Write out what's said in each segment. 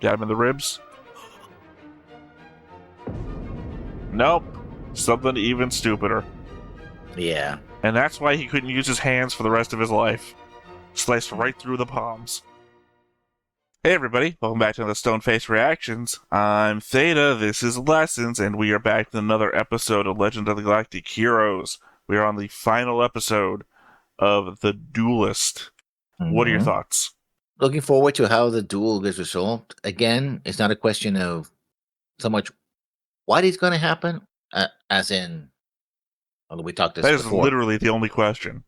Got him in the ribs? Nope. Something even stupider. Yeah. And that's why he couldn't use his hands for the rest of his life. Sliced right through the palms. Hey everybody, welcome back to the Stone Face Reactions. I'm Theta, this is Lessons, and we are back with another episode of Legend of the Galactic Heroes. We are on the final episode of the Duellist. What are your thoughts? Looking forward to how the duel gets resolved. Again, it's not a question of so much what is going to happen, as in, although we talked this That is before. literally the only question.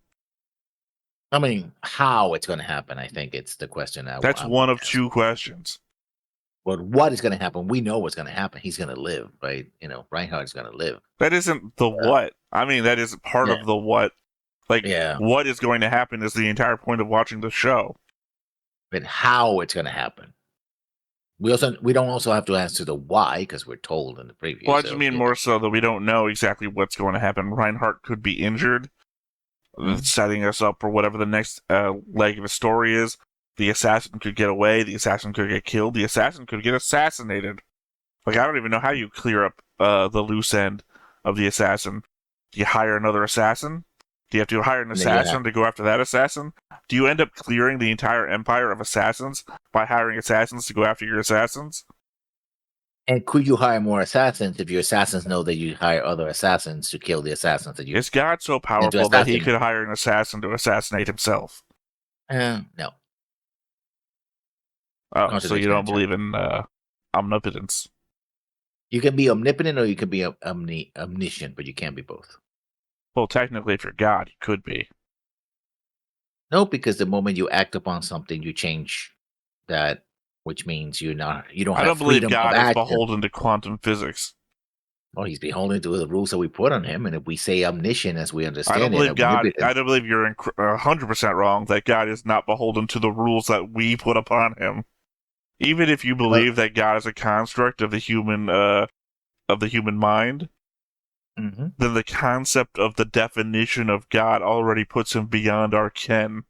I mean, how it's going to happen, I think it's the question. That's one of two questions. But what is going to happen? We know what's going to happen. He's going to live, right? You know, Reinhard's going to live. That isn't the what. I mean, that is part of the what. Like, what is going to happen is the entire point of watching the show. But how it's going to happen. We don't also have to answer the why, because we're told in the preview. Well, I just mean more so that we don't know exactly what's going to happen. Reinhard could be injured, setting us up for whatever the next leg of the story is. The assassin could get away. The assassin could get killed. The assassin could get assassinated. Like, I don't even know how you clear up the loose end of the assassin. Do you hire another assassin? Do you have to hire an assassin to go after that assassin? Do you end up clearing the entire empire of assassins by hiring assassins to go after your assassins? And could you hire more assassins if your assassins know that you hire other assassins to kill the assassins that you... Is God so powerful that he could hire an assassin to assassinate himself? No. Oh, so you don't believe in omnipotence? You can be omnipotent or you can be omniscient, but you can't be both. Well, technically, if you're God, you could be. No, because the moment you act upon something, you change that, which means you don't have I don't believe God is action. beholden to quantum physics. Well, he's beholden to the rules that we put on him, and if we say omniscient as we understand I don't believe you're 100% wrong that God is not beholden to the rules that we put upon him. Even if you believe that God is a construct of the human mind, then the concept of the definition of God already puts him beyond our ken.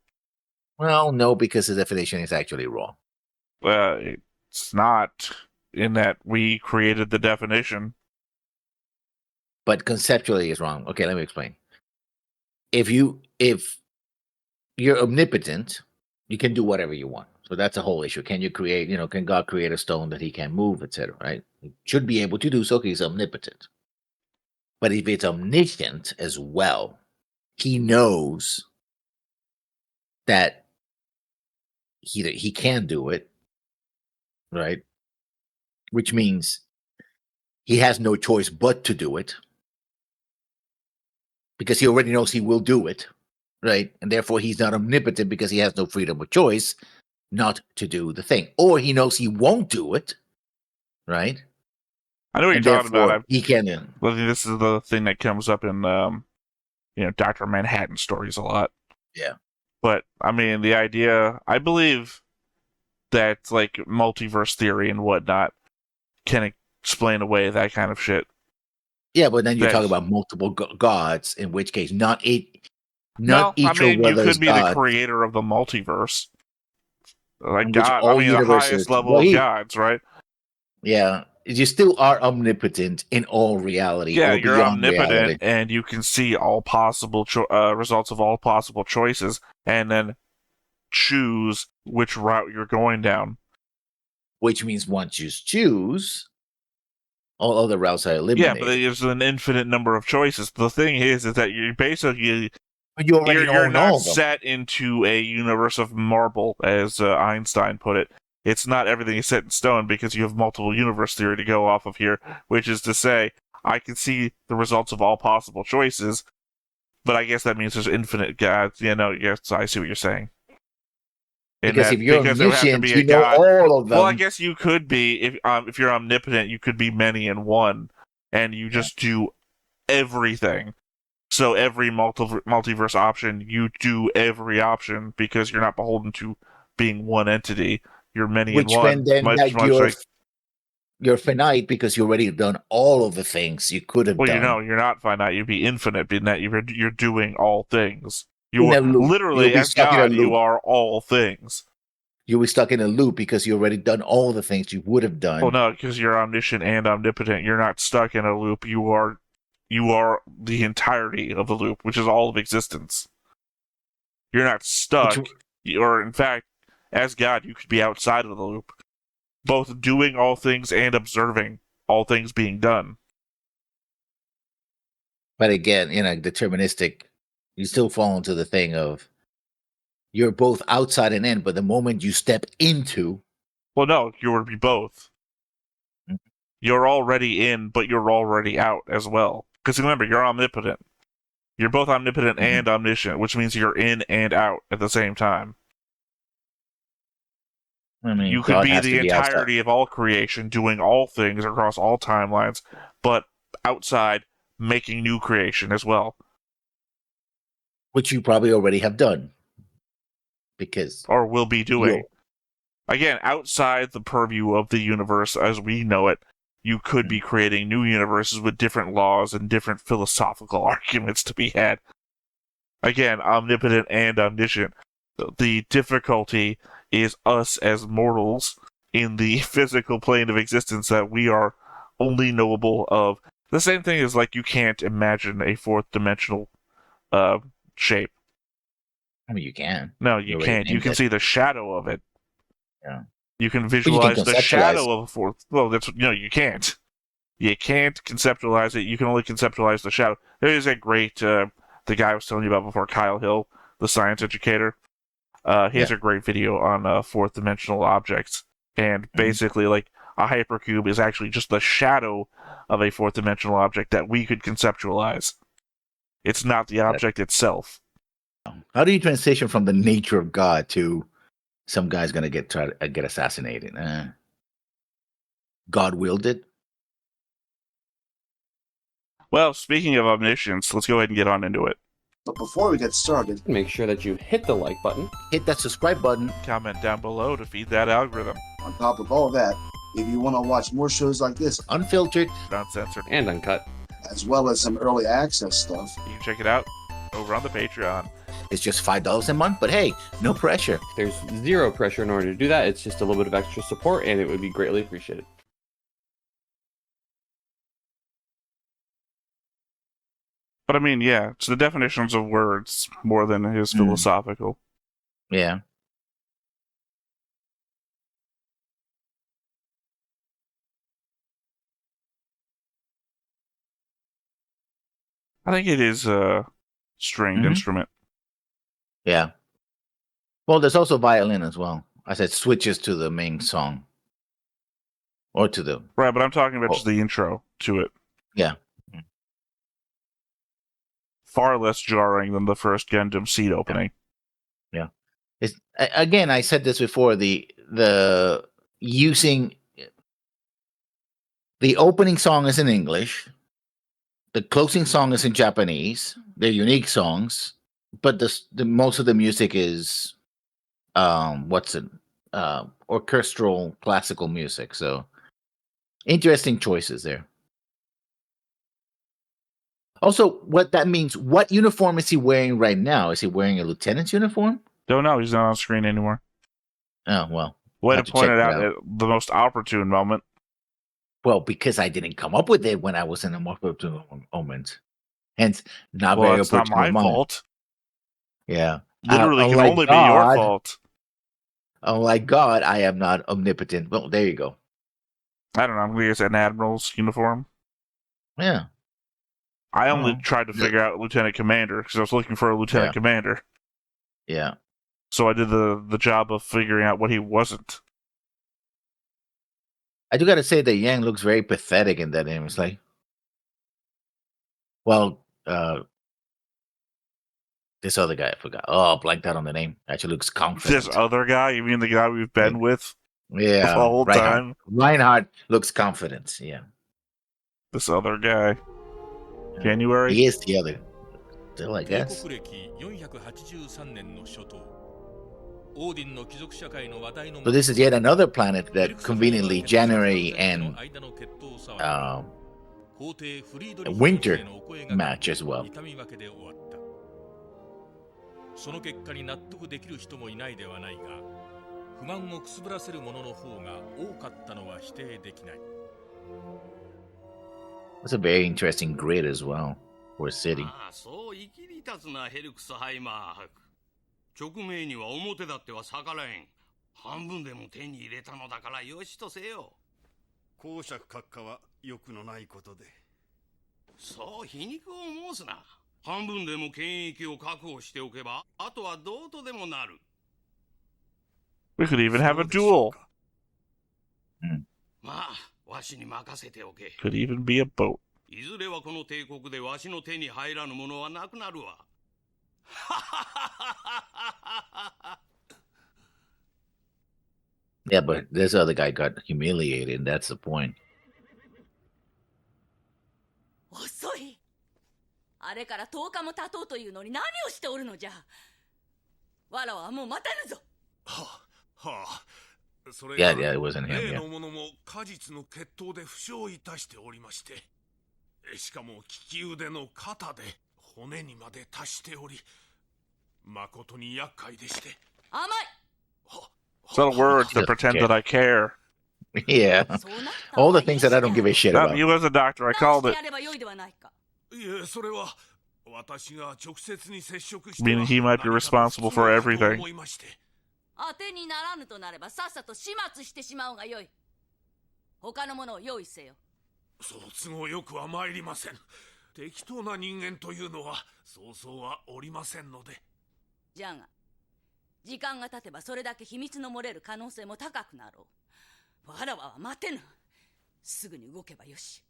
Well, no, because the definition is actually wrong. It's not, in that we created the definition. But conceptually it's wrong. Okay, let me explain. If you're omnipotent, you can do whatever you want. So that's a whole issue. Can you create, can God create a stone that he can move, etc., right? He should be able to do so because he's omnipotent. But if it's omniscient as well, he knows that he can do it, right? Which means he has no choice but to do it, because he already knows he will do it, right? And therefore he's not omnipotent because he has no freedom of choice not to do the thing. Or he knows he won't do it, right? I know what you're talking about. He can. Well, this is the thing that comes up in, Dr. Manhattan stories a lot. Yeah. But, I mean, the idea, I believe that, like, multiverse theory and whatnot can explain away that kind of shit. Yeah, but then you talk about multiple gods, in which case not each you could be the creator of the multiverse. Like God, the highest level of gods, right? Yeah, you still are omnipotent in all reality. Yeah, you're omnipotent, and you can see all possible results of all possible choices, and then choose which route you're going down. Which means once you choose, all other routes are eliminated. Yeah, but there's an infinite number of choices. The thing is that you're basically you're not set into a universe of marble, as Einstein put it. It's not everything is set in stone because you have multiple universe theory to go off of here, which is to say, I can see the results of all possible choices, but I guess that means there's infinite gods. Yes, I see what you're saying. Because if you're omniscient, you know all of them. Well, I guess you could be, if you're omnipotent, you could be many in one, and you just do everything. So every multiverse option, you do every option because you're not beholden to being one entity. You're many in one. You're finite because you already done all of the things you could have done. Well, you're not finite. You'd be infinite, being that you're doing all things. You are literally, as God, you are all things. You were stuck in a loop because you already done all the things you would have done. Well, no, because you're omniscient and omnipotent. You're not stuck in a loop. You are the entirety of the loop, which is all of existence. You're not stuck, or in fact, as God, you could be outside of the loop, both doing all things and observing all things being done. But again, deterministic, you still fall into the thing of you're both outside and in, but the moment you step into. Well, no, you would be both. You're already in, but you're already out as well. Because remember, you're omnipotent. You're both omnipotent and omniscient, which means you're in and out at the same time. I mean, you could be the entirety of all creation, doing all things across all timelines, but outside, making new creation as well. Which you probably already have done. Or will be doing. Again, outside the purview of the universe as we know it, you could be creating new universes with different laws and different philosophical arguments to be had. Again, omnipotent and omniscient. The difficulty is us as mortals in the physical plane of existence that we are only knowable of. The same thing is like you can't imagine a fourth dimensional shape. I mean, you can. No, you can't. You can see the shadow of it. Yeah. You can visualize the shadow of a fourth. Well, you can't. You can't conceptualize it. You can only conceptualize the shadow. There is a great, the guy I was telling you about before, Kyle Hill, the science educator. He has a great video on fourth dimensional objects. And basically, like, a hypercube is actually just the shadow of a fourth dimensional object that we could conceptualize. It's not the object itself. How do you transition from the nature of God to some guy's going to get assassinated? God willed it? Well, speaking of omniscience, let's go ahead and get on into it. But before we get started, make sure that you hit the like button, hit that subscribe button, comment down below to feed that algorithm. On top of all that, if you want to watch more shows like this, unfiltered, uncensored, and uncut, as well as some early access stuff, you can check it out over on the Patreon. It's just $5 a month, but hey, no pressure. There's zero pressure in order to do that. It's just a little bit of extra support, and it would be greatly appreciated. But I mean, yeah, it's the definitions of words more than his philosophical. Yeah. I think it is a stringed instrument. Yeah. Well, there's also violin as well. I said switches to the main song. Or to the... Right, but I'm talking about just the intro to it. Yeah. Far less jarring than the first Gundam Seed opening. Yeah. Again, I said this before, the using... The opening song is in English. The closing song is in Japanese. They're unique songs. But the most of the music is orchestral classical music. So interesting choices there. Also, what that means, what uniform is he wearing right now? Is he wearing a lieutenant's uniform? Don't know, he's not on screen anymore. Oh, well. Way to point it out at the most opportune moment. Well, because I didn't come up with it when I was in a more opportune moment. Hence, not very opportune. It's not my fault. Yeah. Literally can only be your fault. Unlike God, I am not omnipotent. Well, there you go. I don't know. I'm going to use an admiral's uniform. Yeah. I only tried to figure out Lieutenant Commander because I was looking for a Lieutenant Commander. Yeah. So I did the job of figuring out what he wasn't. I do got to say that Yang looks very pathetic in that name. It's like, well, this other guy, I forgot. Oh, blanked out on the name. Actually looks confident. This other guy? You mean the guy we've been with? Yeah. The whole time? Reinhard looks confident. Yeah. This other guy. January? He is the other. Still, I guess. So this is yet another planet that conveniently January and winter match as well. 不満をくすぶらせるものの方が多かったのは否定できない。 That's a very interesting grid as well for a city. ああ、そう生きり立つなヘルクスハイマー。直命には表だっては逆らえん。半分でも手に入れたのだからよしとせよ。公爵閣下は欲のないことで。そう皮肉を申すな。半分でも権益を確保しておけば、あとはどうとでもなる。We could even have a duel. まあ、わしに任せておけ。 Could even be a boat. いずれはこの帝国でわしの手に入らぬものはなくなるわ。Yeah, but this other guy got humiliated, and that's the point. 遅い。あれから10日も経とうというのに何をしておるのじゃ。わらはもう待たぬぞ。はあ、それ Yeah, が yeah, it wasn't him. 例 Yeah. のものも果実の決闘で負傷いたしておりまして、しかも利き腕の肩で骨にまで達しており、誠に厄介でして。甘い。 Subtle words to pretend that I care. Yeah. そうなった All the things that I don't give a shit Nope, about. he was a doctor. I 直 called して it. やればよいではないか。いえ、それは私が直接に接触して Meaning he might be responsible for everything. 思いまして。当てにならぬとなればさっさと始末してしまうがよい。他のものを用意せよ。そう都合よくは参りません。適当な人間というのはそうそうはおりませんので。じゃが時間が経てばそれだけ秘密の漏れる可能性も高くなろう。わらわは待てぬ。すぐに動けばよし。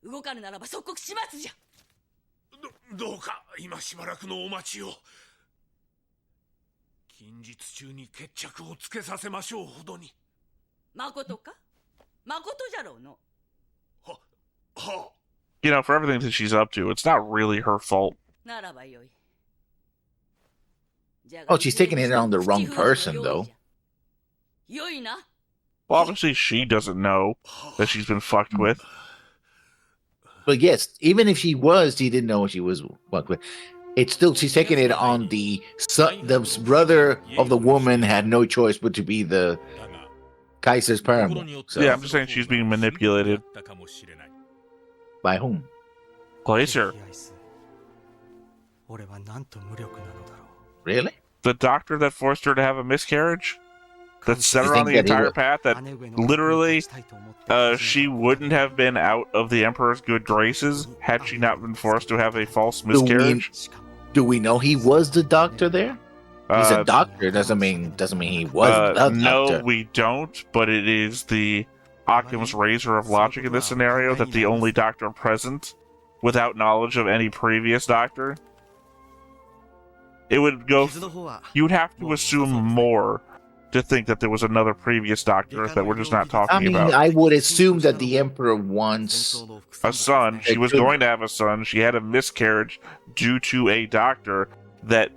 動かぬならば即刻始末じゃ。どうか今しばらくのお待ちを。近日中に決着をつけさせましょうほどに。まことか。まことじゃろうの。はあ。 You know, for everything that she's up to, it's not really her fault. ならばよい。 Oh, she's taking it on the wrong person, though. よいな。 Well, obviously she doesn't know that she's been fucked with. But yes, even if she didn't know she was fucked with. It's still she's taking it on the son, the brother of the woman had no choice but to be the Kaiser's paramour. So, Yeah, I'm just saying she's being manipulated. by whom? Glacier. 俺はなんと無力なのだろう。 Really? The doctor that forced her to have a miscarriage? That set her You on the think that he entire would- path that literally she wouldn't have been out of the Emperor's good graces had she not been forced to have a false miscarriage. Do we know he was the doctor there? He's a Uh, doctor. Doesn't mean he was the no, doctor. we don't, but it is the Occam's razor of logic in this scenario that the only doctor present, without knowledge of any previous doctor, it would go. You would have to assume more to think that there was another previous doctor that we're just not talking I mean, about. I would assume that the emperor wants A son. She was going to have a son. She had a miscarriage due to a doctor that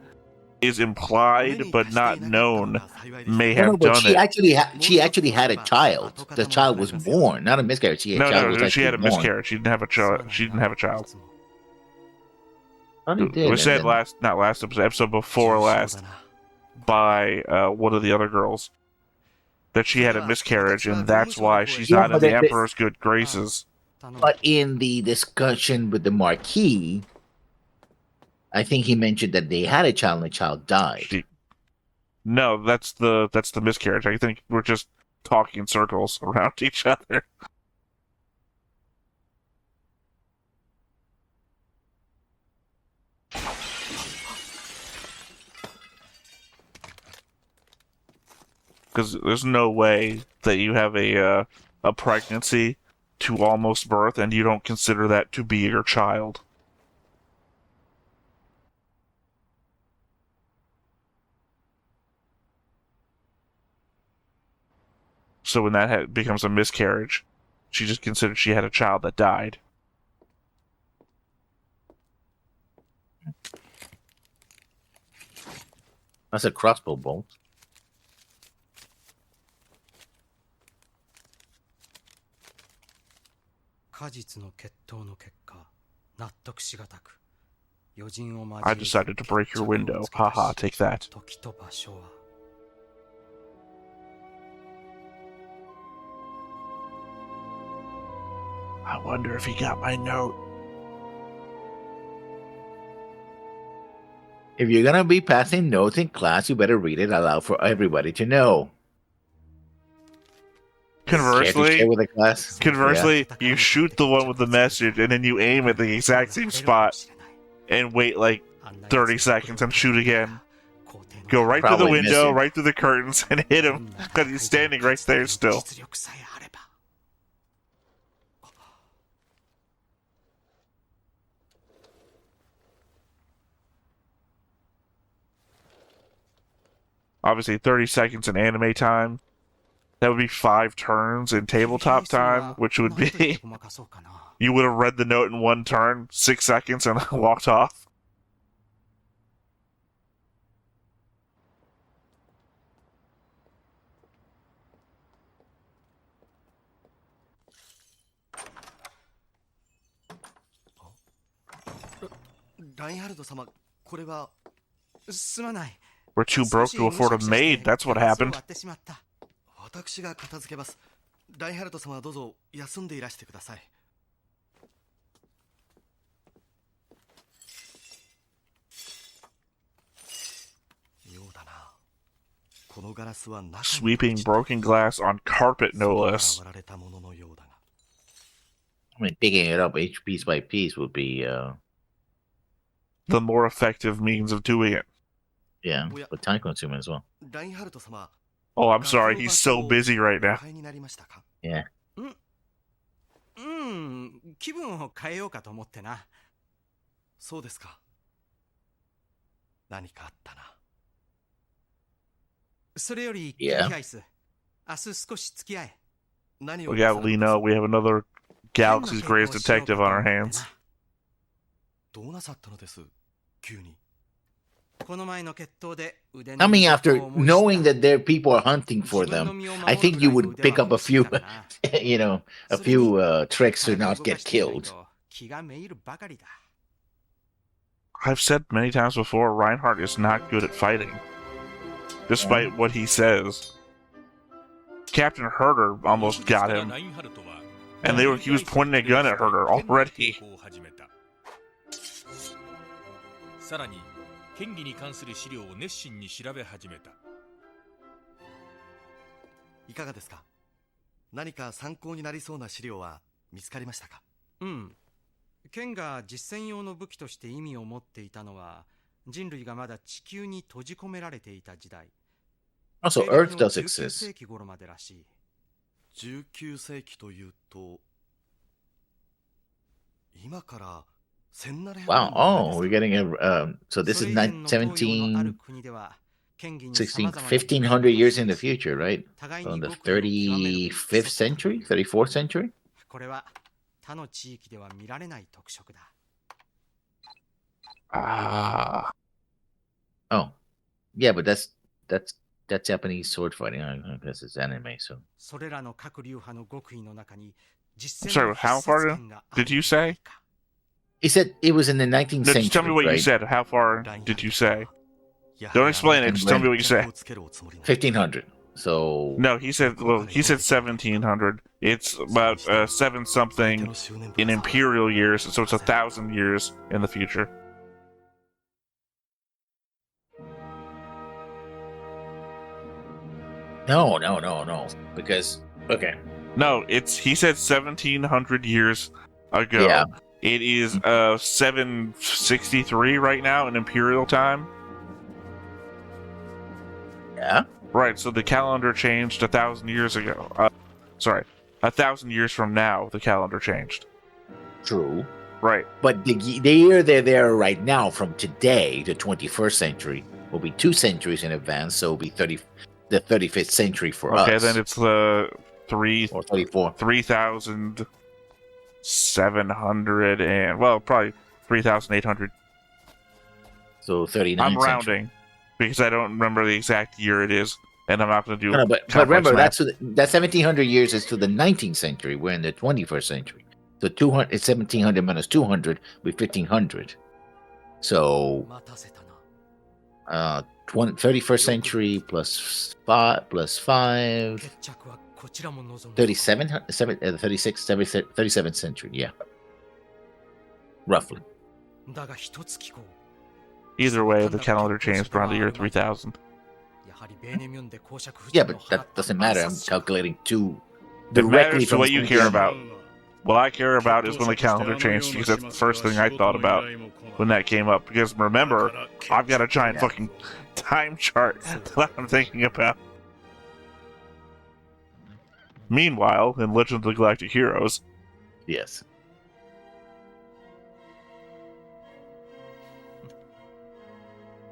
is implied but not known may No, have but done she it. she actually had a child. The child was born, not a miscarriage. She No, child was no, she had a actually born. miscarriage. She didn't have a child. She didn't have a child. Thought he It did, was and said then- not last episode, episode before last, by one of the other girls, that she had a miscarriage, and that's why she's Yeah, not in but the they- Emperor's good graces. But in the discussion with the Marquis, I think he mentioned that they had a child and the child died. No, that's the miscarriage. I think we're just talking in circles around each other. Because there's no way that you have a pregnancy to almost birth and you don't consider that to be your child. So when that becomes a miscarriage, she just considered she had a child that died. That's a crossbow bolt. I decided to break your window. Haha, take that. I wonder if he got my note. If you're gonna be passing notes in class, you better read it aloud for everybody to know. Care to Conversely, share with the class? you shoot the one with the message, and then you aim at the exact same spot, and wait like 30 seconds and shoot again. Go right through the Probably window, missing. right through the curtains, and hit him because he's standing right there still. Obviously, 30 seconds in anime time. That would be 5 turns in tabletop time, which would be you would have read the note in 1 turn, 6 seconds, and walked off. We're too broke to afford a maid. That's what happened. 私が片付けます。ラインハルト様はどうぞ休んでいらしてください。妙だな。このガラスは中に Sweeping broken glass on carpet, no less. 割られたもののようだが。I mean, picking it up each piece by piece would be, The more effective means of doing it. yeah, but time consuming as well. ラインハルト様。 Oh, I'm sorry. He's so busy right now. Yeah. 気分を変えようかと思ってな。そうですか。何かあったな。それより、 Yeah. アイス。明日少し付き合え。 We got Lino. We have another Galaxy's greatest detective on our hands. どうなさったのです急に。 Coming after knowing that there people are hunting for them, I think you would pick up a few, a few tricks to not get killed. I've said many times before, Reinhard is not good at fighting, despite what he says. Captain Herder almost got him, and he was pointing a gun at Herder already. さらに権利に関する資料を熱心に調べ始めた。いかがですか。何か参考になりそうな資料は見つかりましたか。うん。剣が実戦用の武器として意味を持っていたのは、人類がまだ地球に閉じ込められていた時代。Also, Earth does exist. 19世紀頃までらしい。19世紀というと、今から Wow, oh, we're getting a, so this is 17, 16, 1500 years in the future, right? So in the 35th century, 34th century? これは他の地域では見られない特色だ。Ah. Oh, yeah, but that's Japanese sword fighting. I guess it's anime, so. それらの各流派の極意の中に I'm sorry, how far did you say? He said it was in the 19th No, century. just tell me what right? you said. How far did you say? Don't explain it. Just tell me what you say. 1500. So No, he said 1700. It's about 7 something in imperial years, so it's 1,000 years in the future. No. Because okay. No, he said 1700 years ago. Yeah. It is 763 right now in imperial time. Yeah. Right, so the calendar changed 1,000 years ago. 1,000 years from now, the calendar changed. True. Right. But the year they're there right now, from today to 21st century, will be 2 centuries in advance. So it'll be the 35th century for us. Okay, then it's the or 34. 3,700 and probably 3,800. So 39. I'm rounding because I don't remember the exact year it is, and I'm not going to do. No, but remember that 1,700 years is to the 19th century. We're in the 21st century. So 200, it's 1,700 minus 200 with 1,500. So 31st century plus 5. 37th century, yeah. Roughly. Either way, the calendar changed around the year 3000. Yeah, but that doesn't matter. I'm calculating two It directly matters to from what you the care game. about. What I care about is when the calendar changed, because that's the first thing I thought about when that came up. Because remember, I've got a giant fucking time chart that I'm thinking about. Meanwhile, in Legend of the Galactic Heroes, Yes.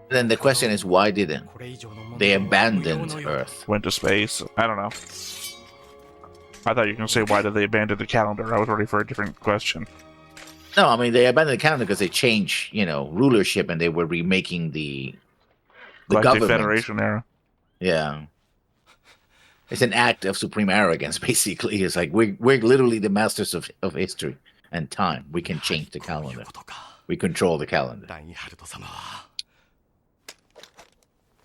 Then the question is, why didn't they abandon Earth? went to space. I don't know. I thought you were going to say, why did they abandon the calendar? I was ready for a different question. No, I mean, they abandoned the calendar because they changed, rulership, and they were remaking the Galactic government. Federation era. Yeah. It's an act of supreme arrogance, basically. It's like we're literally the masters of history and time. We can change the calendar. We control the calendar.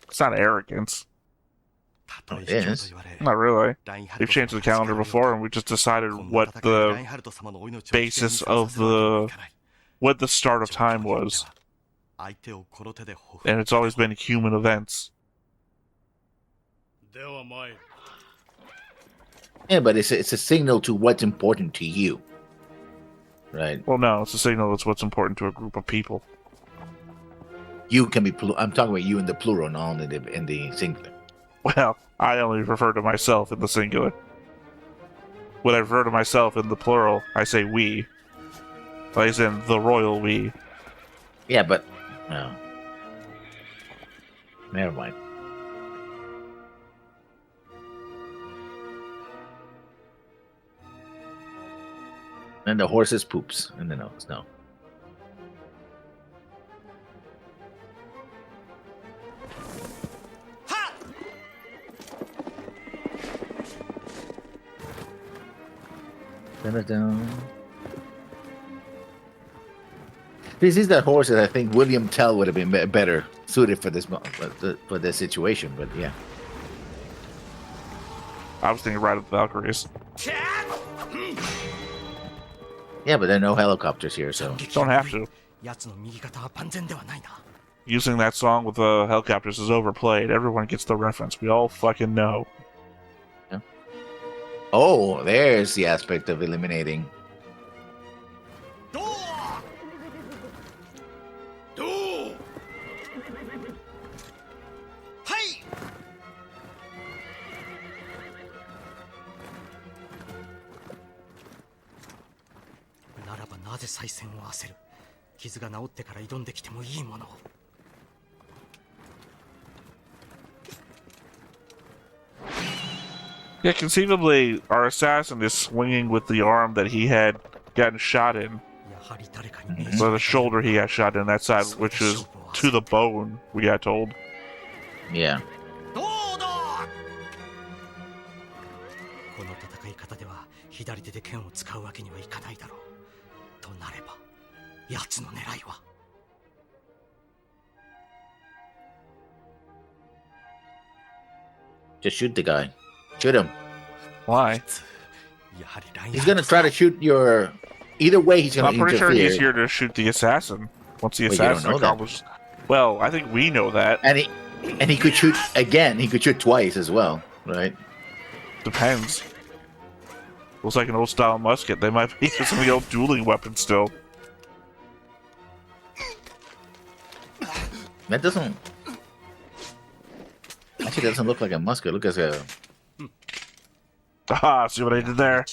It's not arrogance. Oh, it is. Not really. They've changed the calendar before, and we just decided what the basis of what the start of time was. And it's always been human events. Yeah, but it's a signal to what's important to you, right? Well, no, it's a signal that's what's important to a group of people. You can be. I'm talking about you in the plural, not in the singular. Well, I only refer to myself in the singular. When I refer to myself in the plural, I say we. As in the royal we. Yeah, but no. Never mind. And the horses poops in the nose. No. This is the horse that I think William Tell would have been better suited for this situation, but yeah. I was thinking Ride of the Valkyries. Yeah, but there are no helicopters here, so don't have to. Using that song with the helicopters is overplayed. Everyone gets the reference. We all fucking know. Yeah. Oh, there's the aspect of eliminating. Yeah, conceivably, our assassin is swinging with the arm that he had gotten shot in. Or the shoulder he got shot in, that side, which is to the bone, we got told. Yeah. Just shoot the guy. Shoot him. Why? He's gonna try to shoot your. Either way, he's gonna. I'm pretty sure he's here to shoot the assassin. Once the assassin accomplishes. Well, I think we know that. And he could shoot again. He could shoot twice as well, right? Depends. Looks like an old style musket. They might be some of the old dueling weapons still. That doesn't. Actually, doesn't look like a musket. Look like a. Ah, see what I did there?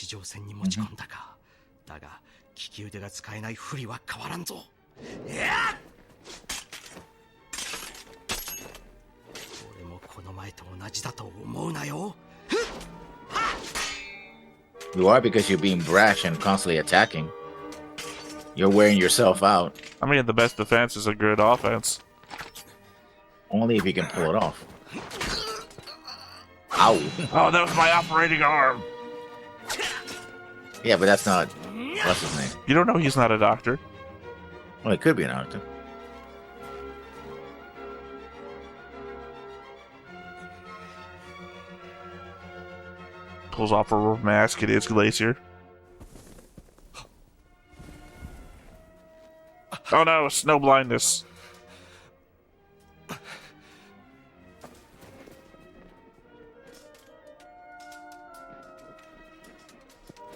You are, because you're being brash and constantly attacking. You're wearing yourself out. I mean, the best defense is a good offense. Only if you can pull it off. Ow. Oh, that was my operating arm. Yeah, but that's not. What's his name? You don't know he's not a doctor. Well, it could be an doctor. pulls off a mask. It is Glacier. Oh no, snow blindness.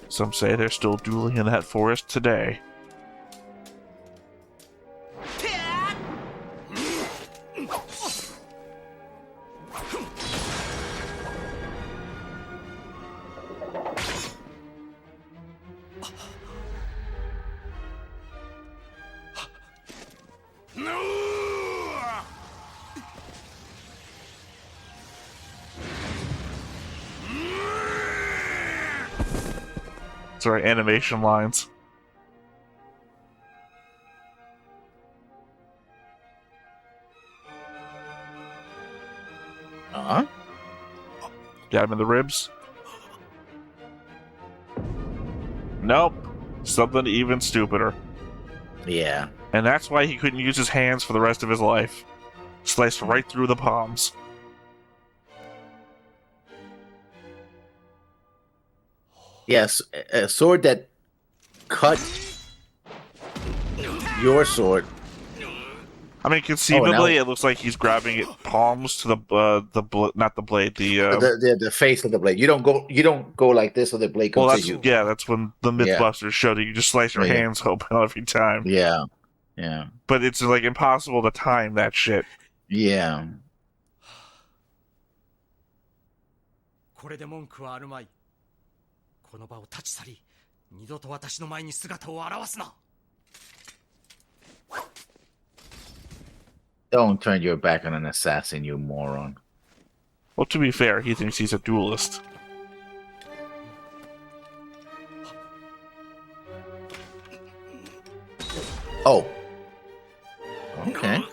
Some say they're still dueling in that forest today. Sorry, animation lines. Uh-huh. Got him in the ribs? Nope. Something even stupider. Yeah. And that's why he couldn't use his hands for the rest of his life. Sliced right through the palms. Yes, a sword that cut your sword. I mean, conceivably, now- it looks like he's grabbing it palms to not the blade, The face of the blade. You don't go like this, so the blade comes well, to you. that's when the Mythbusters showed that you just slice your Yeah. hands open every time. Yeah, yeah, But it's like impossible to time that shit. yeah. これで文句はあるまい。この場を立ち去り、二度と私の前に姿を現すな。Don't turn your back on an assassin, you moron. Well, to be fair, he thinks he's a duelist. Oh. Okay.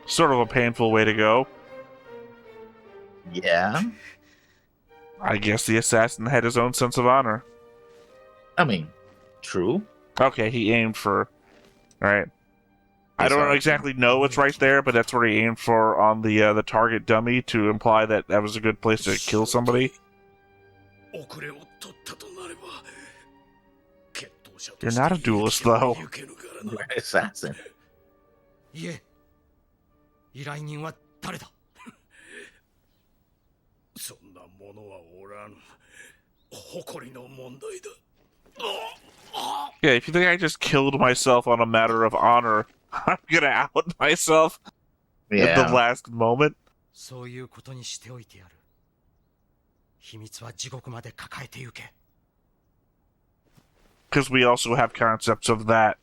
Sort of a painful way to go. Yeah. I guess the assassin had his own sense of honor. I mean, true. Okay, he aimed for... Alright. I Yes, don't sir. exactly know what's right there, but that's where he aimed for on the target dummy to imply that that was a good place to kill somebody. You're not a duelist, though. You're an assassin. いえ、依頼人は誰だ。そんなものはおらぬ。誇りの問題だ。 Yeah, if you think I just killed myself on a matter of honor, I'm gonna out myself at the last moment. そういうことにしておいてやる。秘密は地獄まで抱えてゆけ。 Because we also have concepts of that.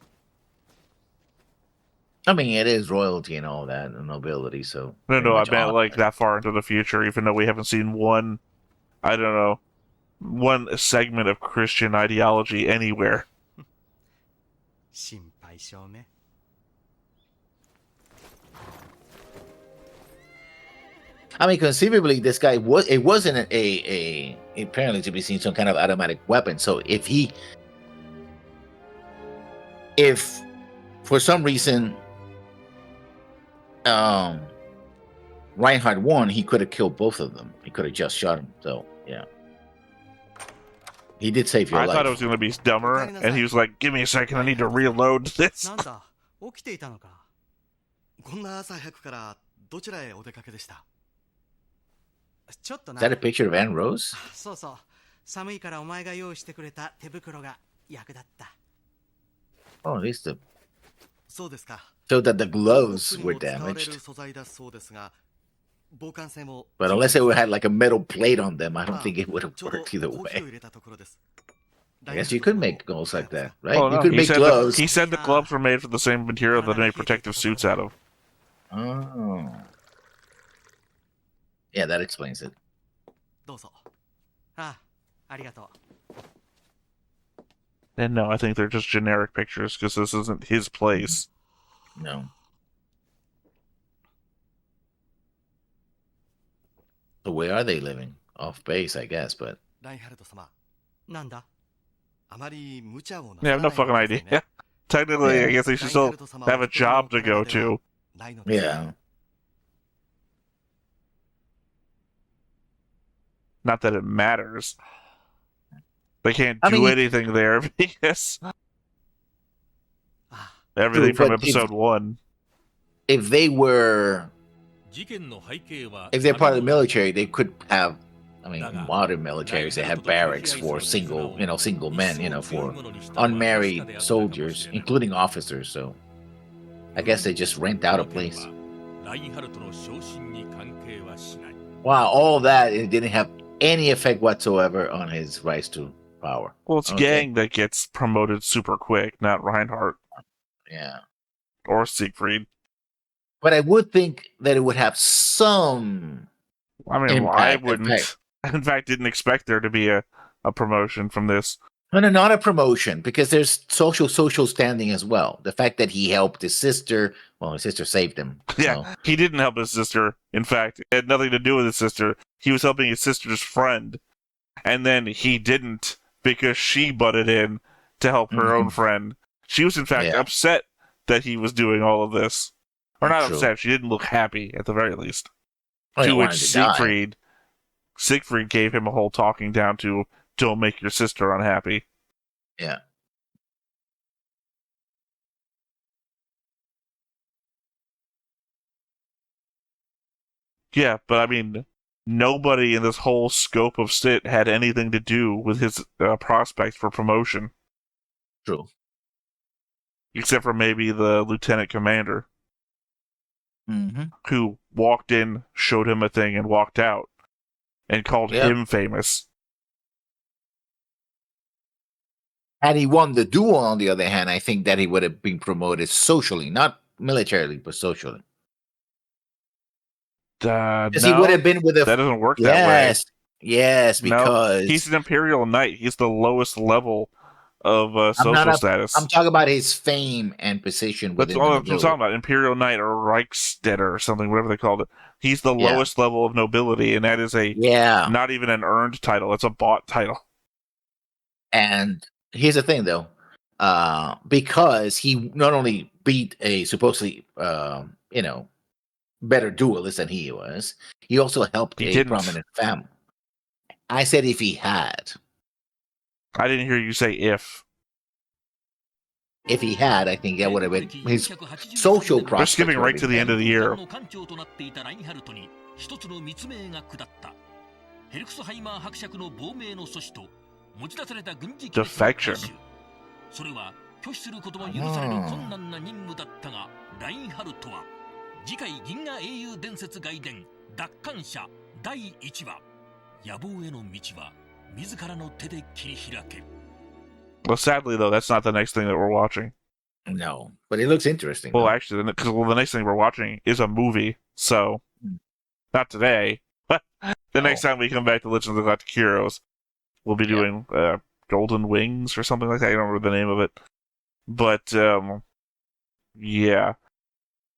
I mean, it is royalty and all that, and nobility, so... No, pretty I much meant honor. like that far into the future, even though we haven't seen one, I don't know, one segment of Christian ideology anywhere. 心配性め。 I mean, conceivably, this guy it wasn't a apparently to be seen some kind of automatic weapon. So if for some reason Reinhard won, he could have killed both of them. He could have just shot him. So yeah, he did save your I life. thought it was going to be dumber, and he was like, give me a second, I need to reload this. なんだ、起きていたのか。こんな朝早くからどちらへお出かけでした？ちょっと Is な。 that a picture of Anne Rose? そうそう。寒いからお前が用意してくれた手袋が役立った。 Oh, at least the そうですか。 showed that the gloves ボ were ックスにも使われ damaged. る素材だそうですが、防寒性も But unless it had like a metal plate on them, I don't think it would have ちょうど worked either コーヒーを way. 入れたところです。 I guess you could make gloves like that, right? Oh, You no, could he make said gloves. he said the gloves were made from the same material that they make protective suits out of. Oh. Yeah, that explains it. どうぞ。ああ、ありがとう。 And no, I think they're just generic pictures, because this isn't his place. No. So where are they living? Off base, I guess, but ラインハルト様、なんだ。あまり無茶をな Yeah, I さ have ら no ない fucking でくだ idea. さいね。 Technically, I Yeah. guess they should still have a job to go to. ないのです。 yeah. Not that it matters. They can't I do mean, anything there because everything true, from but episode 1. if they were, 事件の背景は if they're part of the 旅の military, they could have. I mean, だが modern militaries, they have barracks for single men, for unmarried soldiers, including officers. So I guess they just rent out a place. ラインハルトの昇進に関係はしない。 Wow, all that, it didn't have any effect whatsoever on his rise to power. Well, it's Okay. Gang that gets promoted super quick, not Reinhardt Yeah. or Siegfried. But I would think that it would have some. I mean, I Impact, wouldn't. effect. In fact, didn't expect there to be a promotion from this. No, not a promotion, because there's social standing as well. The fact that he helped his sister, well, his sister saved him. Yeah, so- he didn't help his sister. In fact, it had nothing to do with his sister. He was helping his sister's friend. And then he didn't because she butted in to help her own friend. She was, in fact, Yeah. upset that he was doing all of this. Or not True. upset, she didn't look happy, at the very least. Oh, he To which wanted to die. Siegfried gave him a whole talking down to, don't make your sister unhappy. Yeah. Yeah, but I mean, nobody in this whole scope of SIT had anything to do with his prospects for promotion. True. Except for maybe the lieutenant commander, Mm-hmm. who walked in, showed him a thing, and walked out, and called Yeah. him famous. Had he won the duel, on the other hand, I think that he would have been promoted socially, not militarily, but socially. Because he would have been with a. That doesn't work that way. Yes, No, because he's an Imperial Knight. He's the lowest level of social status. I'm talking about his fame and position That's within all the I'm talking nobility. about. Imperial Knight or Reichsstädter or something, whatever they called it. He's the Yeah. lowest level of nobility, and that is not even an earned title. It's a bought title. And here's the thing, though, because he not only beat a supposedly, better duelist than he was, he also helped He a didn't. prominent family. I said if he had. I didn't hear you say if. If he had, I think that would have been his social prospects. We're skipping right to the end of the year. の艦長となっていたラインハルトに一つの密命が下った。ヘルクスハイマー伯爵の亡命の阻止と持ち出された軍事機密の回収。それは拒否することも許される困難な任務だったが、ラインハルトは次回銀河英雄伝説外伝奪還者第1話野望への道は自らの手で切り開ける。 Well, sadly, though, that's not the next thing that we're watching. No, but it looks interesting. Well, though. actually, the next thing we're watching is a movie. So, not today, but the next time we come back to Legends of the Galactic Heroes, we'll be doing Golden Wings or something like that. I don't remember the name of it. But, yeah.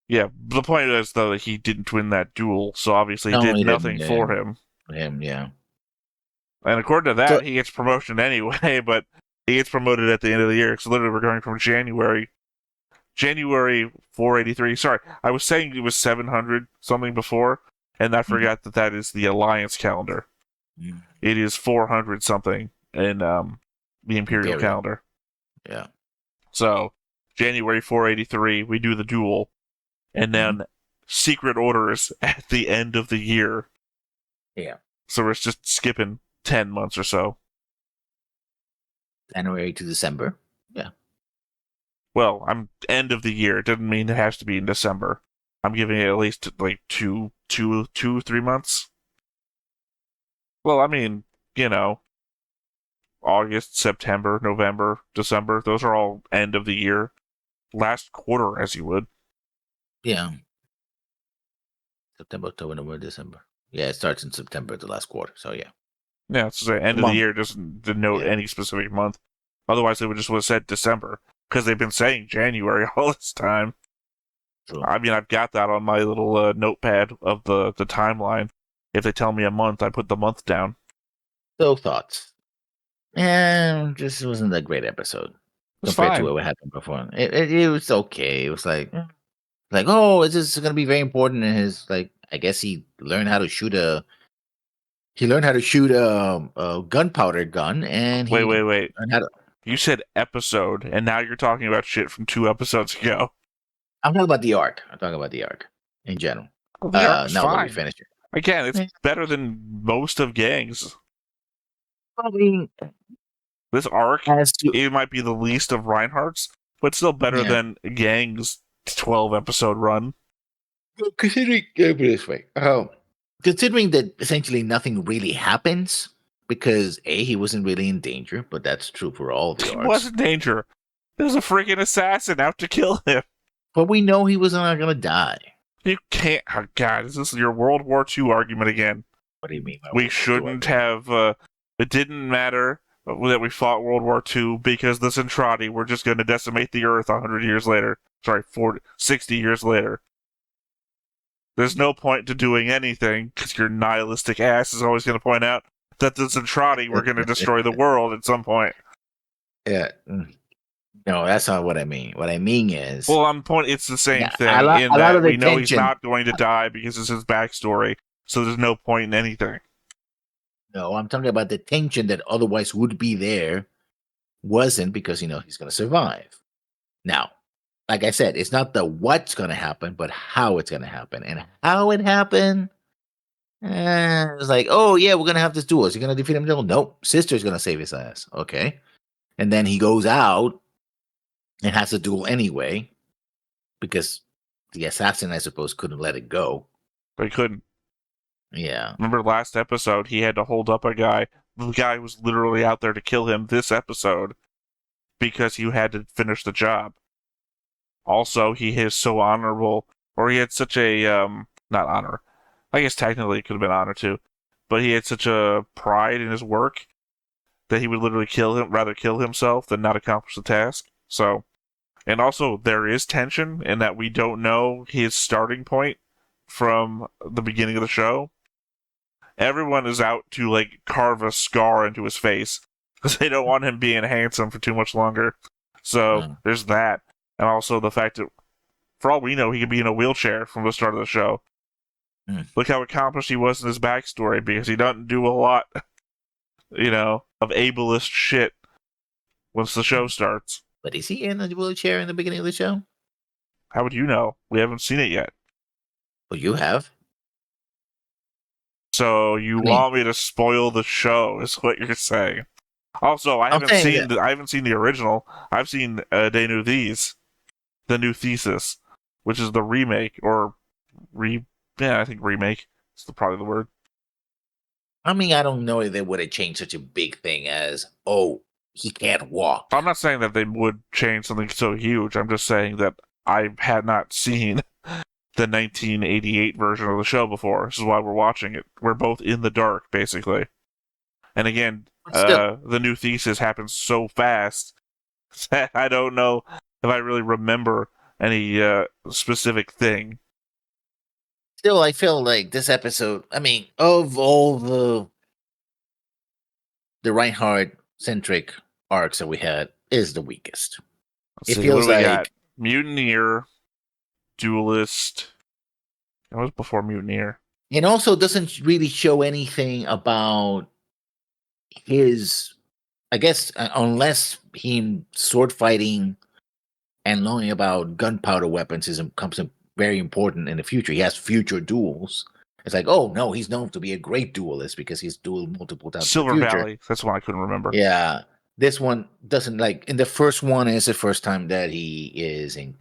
Yeah, the point is, though, that he didn't win that duel, so obviously No, he did he nothing didn't, for yeah. him. Yeah. And according to that, So- he gets promotion anyway, but he gets promoted at the end of the year. So literally, we're going from January 483. Sorry, I was saying it was 700 something before, and I forgot that is the Alliance calendar. Mm. It is 400 something in the Imperial calendar. Yeah. So January 483, we do the duel, and then secret orders at the end of the year. Yeah. So we're just skipping 10 months or so. January to December. Yeah. Well, I'm end of the year. It doesn't mean it has to be in December. I'm giving it at least like 3 months. Well, I mean, August, September, November, December. Those are all end of the year. Last quarter, as you would. Yeah. September, October, November, December. Yeah, it starts in September, the last quarter. So yeah. Yeah, it's the end of the year. Doesn't denote any specific month. Otherwise, they would just have said December because they've been saying January all this time. True. I mean, I've got that on my little notepad of the timeline. If they tell me a month, I put the month down. So thoughts. And just wasn't a great episode It's compared fine. to what happened before. It was okay. It was like, oh, is this going to be very important? And his I guess he learned how to shoot a He learned how to shoot a gunpowder gun, and Wait. learned how to, You said episode, and now you're talking about shit from 2 episodes ago. I'm talking about the arc. I'm talking about the arc in general. Well, the arc's now let me fine. finish it. Again, it's Yeah. better than most of Gang's. I mean, This arc, as to, it might be the least of Reinhardt's, but still better Yeah. than Gang's 12-episode run. considering put it this way, considering that essentially nothing really happens because he wasn't really in danger, but that's true for all the He arcs. was in danger. There's a freaking assassin out to kill him. But we know he was not going to die. You can't. Oh God, is this your World War II argument again? What do you mean? by We World War II shouldn't argument? have. It didn't matter that we fought World War II because the Centrati were just going to decimate the Earth 100 years later. Sorry, 60 years later. There's no point to doing anything because your nihilistic ass is always going to point out that the Centrati were going to destroy the world at some point. Yeah. No, that's not what I mean. What I mean is, Well, on point, it's the same Yeah, thing a lot in of that the we know he's tension- not going to die because it's his backstory, so there's no point in anything. no, I'm talking about the tension that otherwise would be there wasn't because he's going to survive. Now, like I said, it's not the what's going to happen, but how it's going to happen. And how it happened, it's like, oh, yeah, we're going to have this duel. Is he going to defeat him? Nope. Sister's going to save his ass. Okay. And then he goes out and has a duel anyway because the assassin, I suppose, couldn't let it go. They couldn't. Yeah. Remember last episode, he had to hold up a guy. The guy was literally out there to kill him this episode because he had to finish the job. Also, he is so honorable, or he had such a, not honor. I guess technically it could have been honor too, but he had such a pride in his work that he would literally rather kill himself than not accomplish the task. So, and also there is tension in that we don't know his starting point from the beginning of the show. Everyone is out to like carve a scar into his face because they don't want him being handsome for too much longer. So there's that, and also the fact that, for all we know, he could be in a wheelchair from the start of the show. Look how accomplished he was in his backstory because he doesn't do a lot, of ableist shit once the show starts. But is he in a wheelchair in the beginning of the show? How would you know? We haven't seen it yet. Well, you have. So you want me to spoil the show? Is what you're saying? Also, I haven't seen the original. I've seen the new thesis, which is the remake I think remake is probably the word. I mean, I don't know if they would have changed such a big thing as, he can't walk. I'm not saying that they would change something so huge. I'm just saying that I had not seen the 1988 version of the show before. This is why we're watching it. We're both in the dark, basically. And again, the new thesis happens so fast that I don't know if I really remember any specific thing. Still, I feel like this episode, I mean, of all the Reinhard-centric arcs that we had, is the weakest. Let's see, what do we got? Mutineer, Duellist. That was before Mutineer. And also doesn't really show anything about his, I guess, unless him sword fighting and learning about gunpowder weapons becomes very important in the future. He has future duels. It's like, oh no, he's known to be a great duelist because he's dueled multiple times. Silver in the future. Valley. That's one I couldn't remember. Yeah. This one doesn't in the first one is the first time that he is in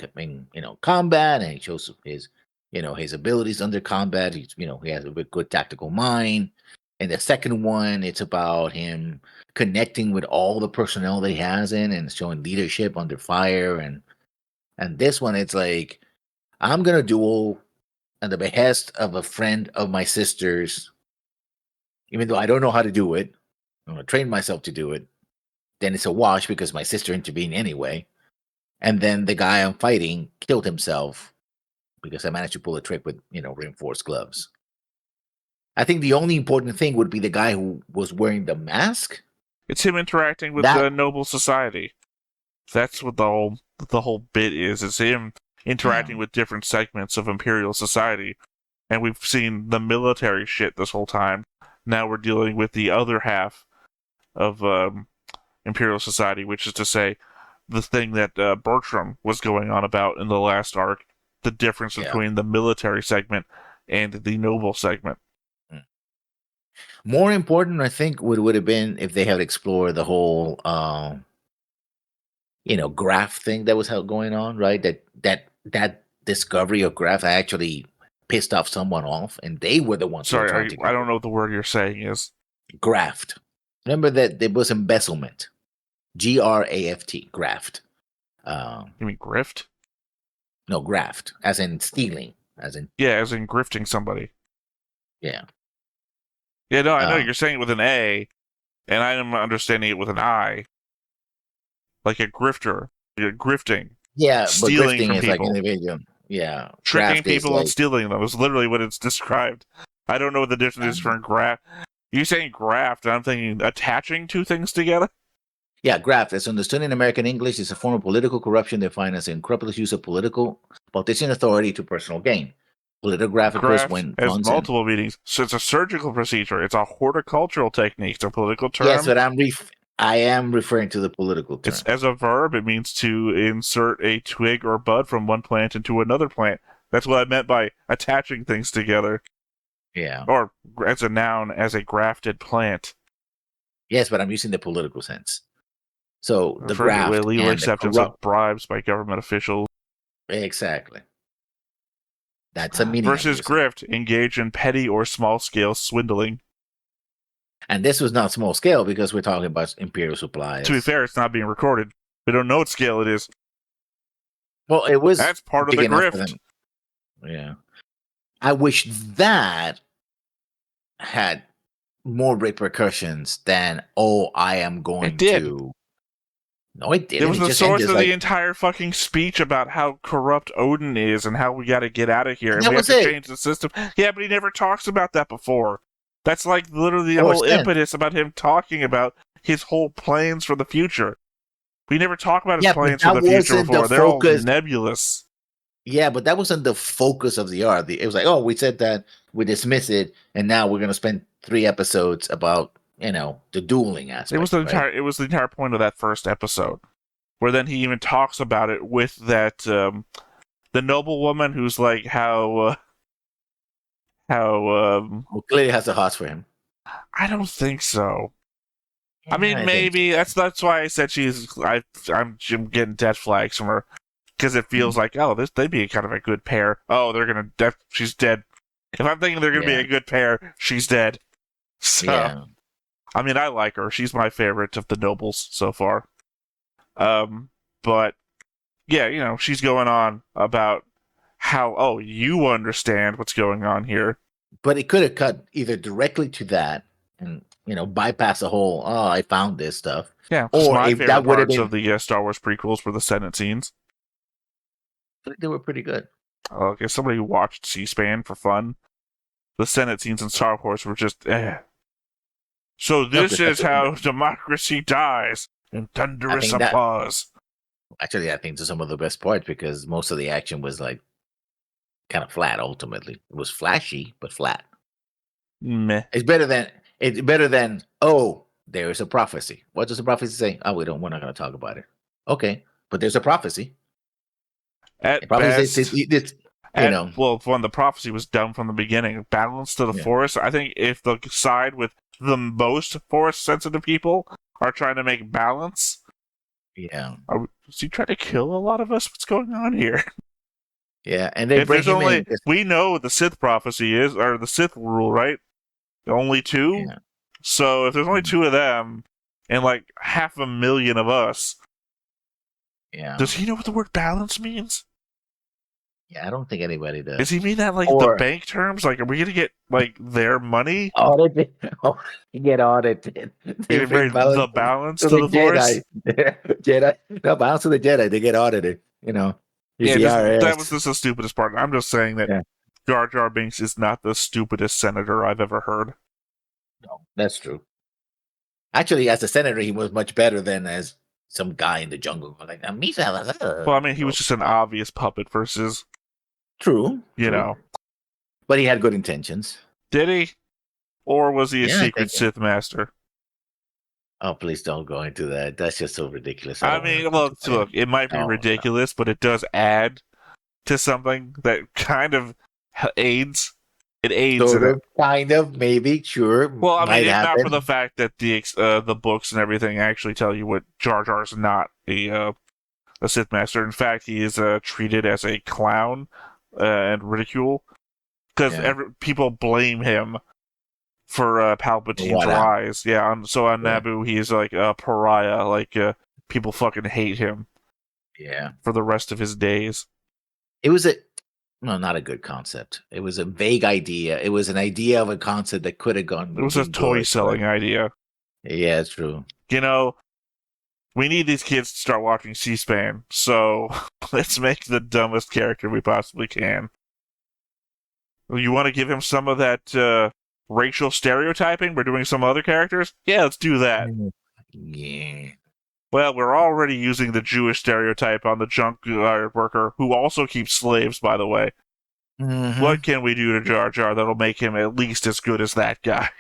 combat, and he shows his his abilities under combat. He has a good tactical mind. And the second one, it's about him connecting with all the personnel that he has and showing leadership under fire. And this one, it's like, I'm gonna duel at the behest of a friend of my sister's, even though I don't know how to do it. I'm gonna train myself to do it. Then it's a wash because my sister intervened anyway. And then the guy I'm fighting killed himself because I managed to pull a trick with, reinforced gloves. I think the only important thing would be the guy who was wearing the mask. It's him interacting with the noble society. That's what the whole bit is. It's him interacting with different segments of imperial society. And we've seen the military shit this whole time. Now we're dealing with the other half of Imperial Society, which is to say, the thing that Bertram was going on about in the last arc, the difference between the military segment and the noble segment. More important, I think, would have been if they had explored the whole, graph thing that was going on, right? That discovery of graph actually pissed off someone off, and they were the ones who were trying to. I don't know what the word you're saying is. Graft. Remember that there was embezzlement. Graft. Graft. You mean grift? No, graft, as in stealing, as in grifting somebody. Yeah. Yeah, no, I know you're saying it with an A, and I'm understanding it with an I. Like a grifter. You're grifting. Yeah, stealing but grifting from is people. like individual. Yeah. Tricking people and stealing them is literally what it's described. I don't know what the difference is for graft. You're saying graft, and I'm thinking attaching two things together? Yeah, graft, as understood in American English, is a form of political corruption defined as unscrupulous use of politician authority to personal gain. Political graft occurs when has multiple meanings. So it's a surgical procedure. It's a horticultural technique. It's a political term. Yes, but I am referring to the political term. It's, as a verb, it means to insert a twig or bud from one plant into another plant. That's what I meant by attaching things together. Yeah. Or as a noun, as a grafted plant. Yes, but I'm using the political sense. So the Referring graft to illegal and acceptance of bribes by government officials. Exactly. That's a meaning. Versus grift, engage in petty or small-scale swindling. And this was not small scale because we're talking about Imperial supplies. To be fair, it's not being recorded. We don't know what scale it is. Well, it was. That's part of the grift. Yeah. I wish that had more repercussions than, I am going to. No, it didn't. It was the source of the entire fucking speech about how corrupt Odin is and how we got to get out of here and we have to change the system. Yeah, but he never talks about that before. That's like literally the whole impetus about him talking about his whole plans for the future. We never talk about his plans for the future before. They're all nebulous. Yeah, but that wasn't the focus of the arc. It was like, we said that, we dismiss it, and now we're going to spend 3 episodes about, the dueling aspect. It was the entire point of that first episode, where then he even talks about it with that the noble woman who's like how clearly has a heart for him. I don't think so. Yeah, I mean, maybe that's why I said I'm getting death flags from her because it feels like they'd be kind of a good pair. She's dead. If I'm thinking they're gonna be a good pair, she's dead. So, I mean, I like her. She's my favorite of the nobles so far. But yeah, she's going on about how you understand what's going on here. But it could have cut either directly to that and bypass the whole I found this stuff. Yeah, or my favorite that would have been of the Star Wars prequels were the Senate scenes. I think they were pretty good. If somebody who watched C-SPAN for fun, the Senate scenes in Star Wars were just So this is how democracy dies in thunderous applause. Actually, I think those are some of the best parts because most of the action was like kind of flat. Ultimately, it was flashy but flat. Meh. It's better than there is a prophecy. What does the prophecy say? We're not going to talk about it. Okay, but there's a prophecy. At best, the prophecy was dumb from the beginning. Balance to the forest. I think if the side with the most forest-sensitive people are trying to make balance. Yeah. Is he trying to kill a lot of us? What's going on here? Yeah, and they bring him in. We know what the Sith prophecy is, or the Sith rule, right? Only 2? Yeah. So if there's only 2 of them, and like 500,000 of us, does he know what the word balance means? Yeah, I don't think anybody does. Does he mean that like the bank terms? Like, are we gonna get like their money? Audited. Get audited. They bring the balance to the Force. Jedi. No, balance to the Jedi. They get audited. That was just the stupidest part. I'm just saying that Jar Jar Binks is not the stupidest senator I've ever heard. No, that's true. Actually, as a senator, he was much better than as some guy in the jungle. Like, well, I mean, he was just an obvious puppet versus. True. You know. But he had good intentions. Did he? Or was he a Yeah, I secret think- Sith master? Oh, please don't go into that. That's just so ridiculous. I don't wanna mean, go look, into that. it might be No, ridiculous, but it does add to something that kind of aids. It aids Sort in it. of, kind of, maybe, sure. Well, I mean, might if happen. not for the fact that the books and everything actually tell you what Jar Jar's not a Sith master. In fact, he is treated as a clown and ridicule because Yeah. people blame him for Palpatine's What happened? rise. Yeah, so on Yeah. Naboo, he's like a pariah. Like people fucking hate him Yeah. for the rest of his days. It was not a good concept. It was a vague idea. It was an idea of a concept that could have gone. It was a been toy good, selling but- idea. Yeah, it's true. You know, we need these kids to start watching C-SPAN, so let's make the dumbest character we possibly can. You want to give him some of that racial stereotyping? We're doing some other characters? Yeah, let's do that. Yeah. Well, we're already using the Jewish stereotype on the junkyard worker, who also keeps slaves, by the way. Mhm. What can we do to Jar Jar that'll make him at least as good as that guy?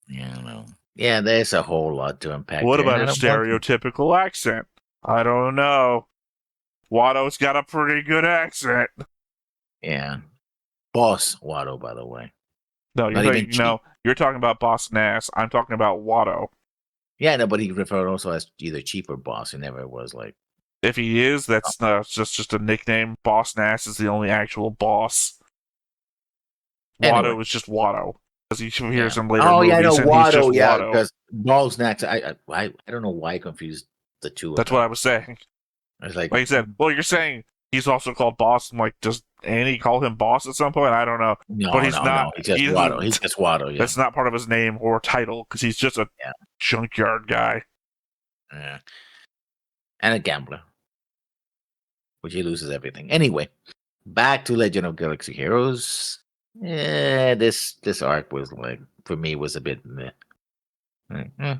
Yeah, I don't know. Yeah, there's a whole lot to unpack. What there, about and a I don't want to- stereotypical accent? I don't know. Watto's got a pretty good accent. Yeah. Boss Watto, by the way. No, Not you're, even you're talking about Boss Nass. I'm talking about Watto. Yeah, no, but he referred also as either chief or boss. He never was like. If he is, that's just a nickname. Boss Nass is the only actual boss. Anyway. Watto is just Watto. As you hear some later Oh yeah, I know movies, and he's Watto. just Yeah, Watto. because balls next. I don't know why I confused the two. That's what I was saying. I was like, Like you said, well, you're saying he's also called Boss. I'm like, does Annie call him Boss at some point? I don't know. no, but he's no, not. no. He's just he's- Watto. He's just Watto. Yeah. That's not part of his name or title because he's just a junkyard guy. Yeah. And a gambler, which he loses everything. Anyway, back to Legend of Galaxy Heroes. Yeah, this arc was like for me was a bit meh. I don't know.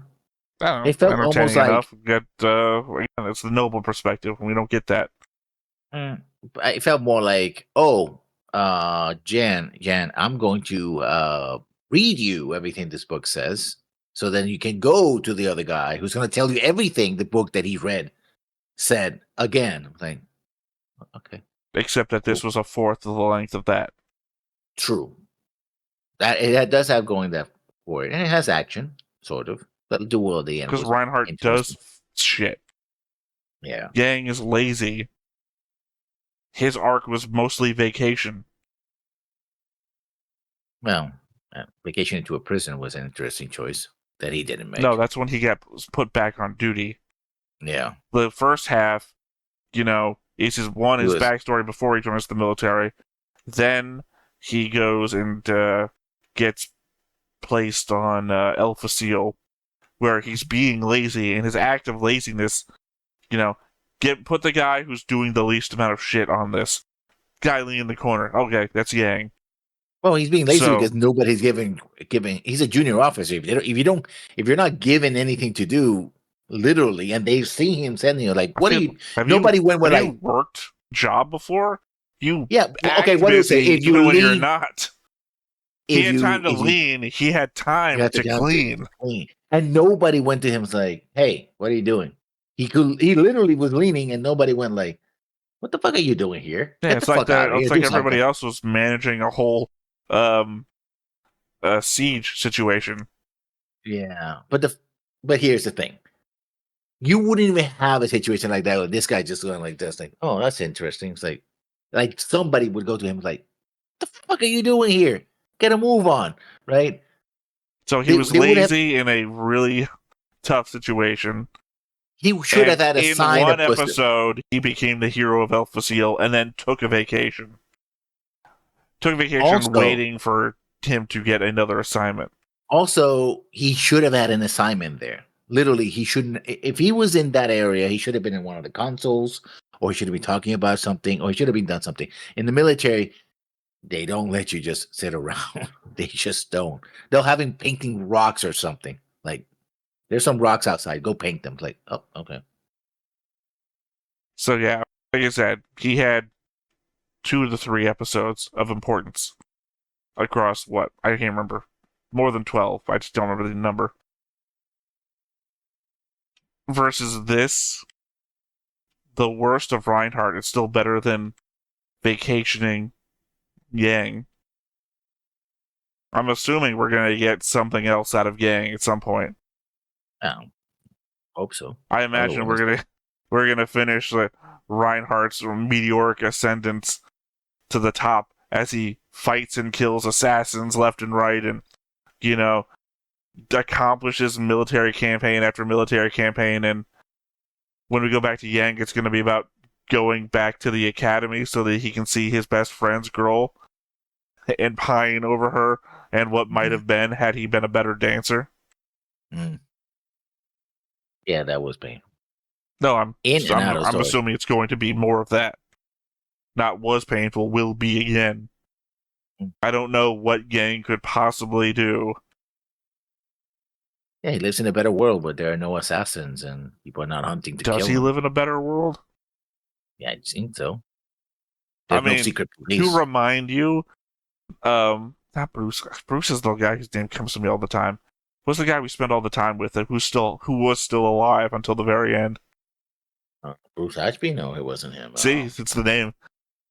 It felt entertaining almost like- enough. Again, it's the noble perspective. We don't get that. It felt more like, Jan, I'm going to read you everything this book says, so then you can go to the other guy who's going to tell you everything the book that he read said again. I'm like, okay, Except that this was a fourth of the length of that. true. That it does have going that for it, and it has action, sort of. But duel at the end Because was Reinhardt interesting. does shit. Yeah. Yang is lazy. His arc was mostly vacation. Well, Vacation into a Prison was an interesting choice that he didn't make. No, that's when he got put back on duty. Yeah. The first half, is his He was- backstory before he joins the military. Then he goes and gets placed on Alpha Seal, where he's being lazy, and his act of laziness, put the guy who's doing the least amount of shit on this guy leaning in the corner. Okay, that's Yang. Well, he's being lazy So- because nobody's giving. He's a junior officer. If you're not given anything to do, literally, and they see him sending you like, what do you? Have Nobody went with have like, you worked job before? You yeah. act Okay, what do you say? busy If you even when you're lean, not. He had time to lean. He had time you have to to clean. clean, and nobody went to him and was like, hey, what are you doing? He literally was leaning, and nobody went like, what the fuck are you doing here? Yeah, Get it's the like fuck that. out of here, It's like do everybody something." else was managing a whole siege situation. Yeah, but here's the thing. You wouldn't even have a situation like that with this guy just going like this, like, oh, that's interesting. It's like somebody would go to him like, the fuck are you doing here? Get a move on, right? So he They- was they would have- lazy in a really tough situation. He should have had a in sign one of pussy. episode, he became the hero of Alpha Seal and then took a vacation. Took a vacation Also- waiting for him to get another assignment. Also, he should have had an assignment there. Literally, he shouldn't. If he was in that area, he should have been in one of the consoles, or he should have been talking about something, or he should have been done something. In the military, they don't let you just sit around. They just don't. They'll have him painting rocks or something. Like, there's some rocks outside. Go paint them. Like, oh, okay. So yeah, like I said, he had 2 to 3 episodes of importance across what I can't remember More than 12. I just don't remember the number. Versus this, the worst of Reinhardt is still better than vacationing Yang. I'm assuming we're going to get something else out of Yang at some point. Oh, hope so. I imagine we're gonna finish Reinhardt's meteoric ascendance to the top as he fights and kills assassins left and right, and accomplishes military campaign after military campaign. And when we go back to Yang, it's going to be about going back to the academy so that he can see his best friend's girl and pine over her and what might have been had he been a better dancer. Yeah, that was painful. No, I'm assuming it's going to be more of that. Not was painful, will be again. I don't know what Yang could possibly do. Yeah, he lives in a better world where there are no assassins and people are not hunting to kill him. Does he live in a better world? Yeah, I think so. There's no secret police. To remind you, not Bruce. Bruce is the guy whose name comes to me all the time. What's the guy we spent all the time with who was still alive until the very end? Bruce Ashby? No, it wasn't him. See, it's the name.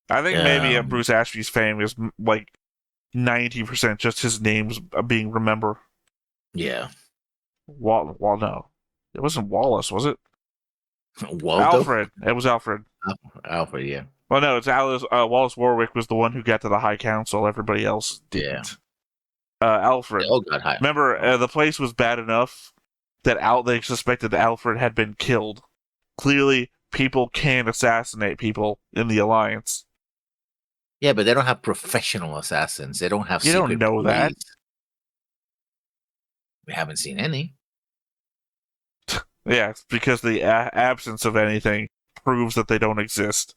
I think maybe Bruce Ashby's fame is like 90% just his name's being remembered. Yeah. No. It wasn't Wallace, was it? Waldo? Alfred. It was Alfred. Alfred, yeah. Well, no, it's Alice. Wallace Warwick was the one who got to the High Council. Everybody else didn't. Yeah. Alfred. They all got high. Remember, the place was bad enough that they suspected Alfred had been killed. Clearly, people can assassinate people in the Alliance. Yeah, but they don't have professional assassins. They don't have secret You don't know police. that. We haven't seen any. Yeah, it's because the absence of anything proves that they don't exist.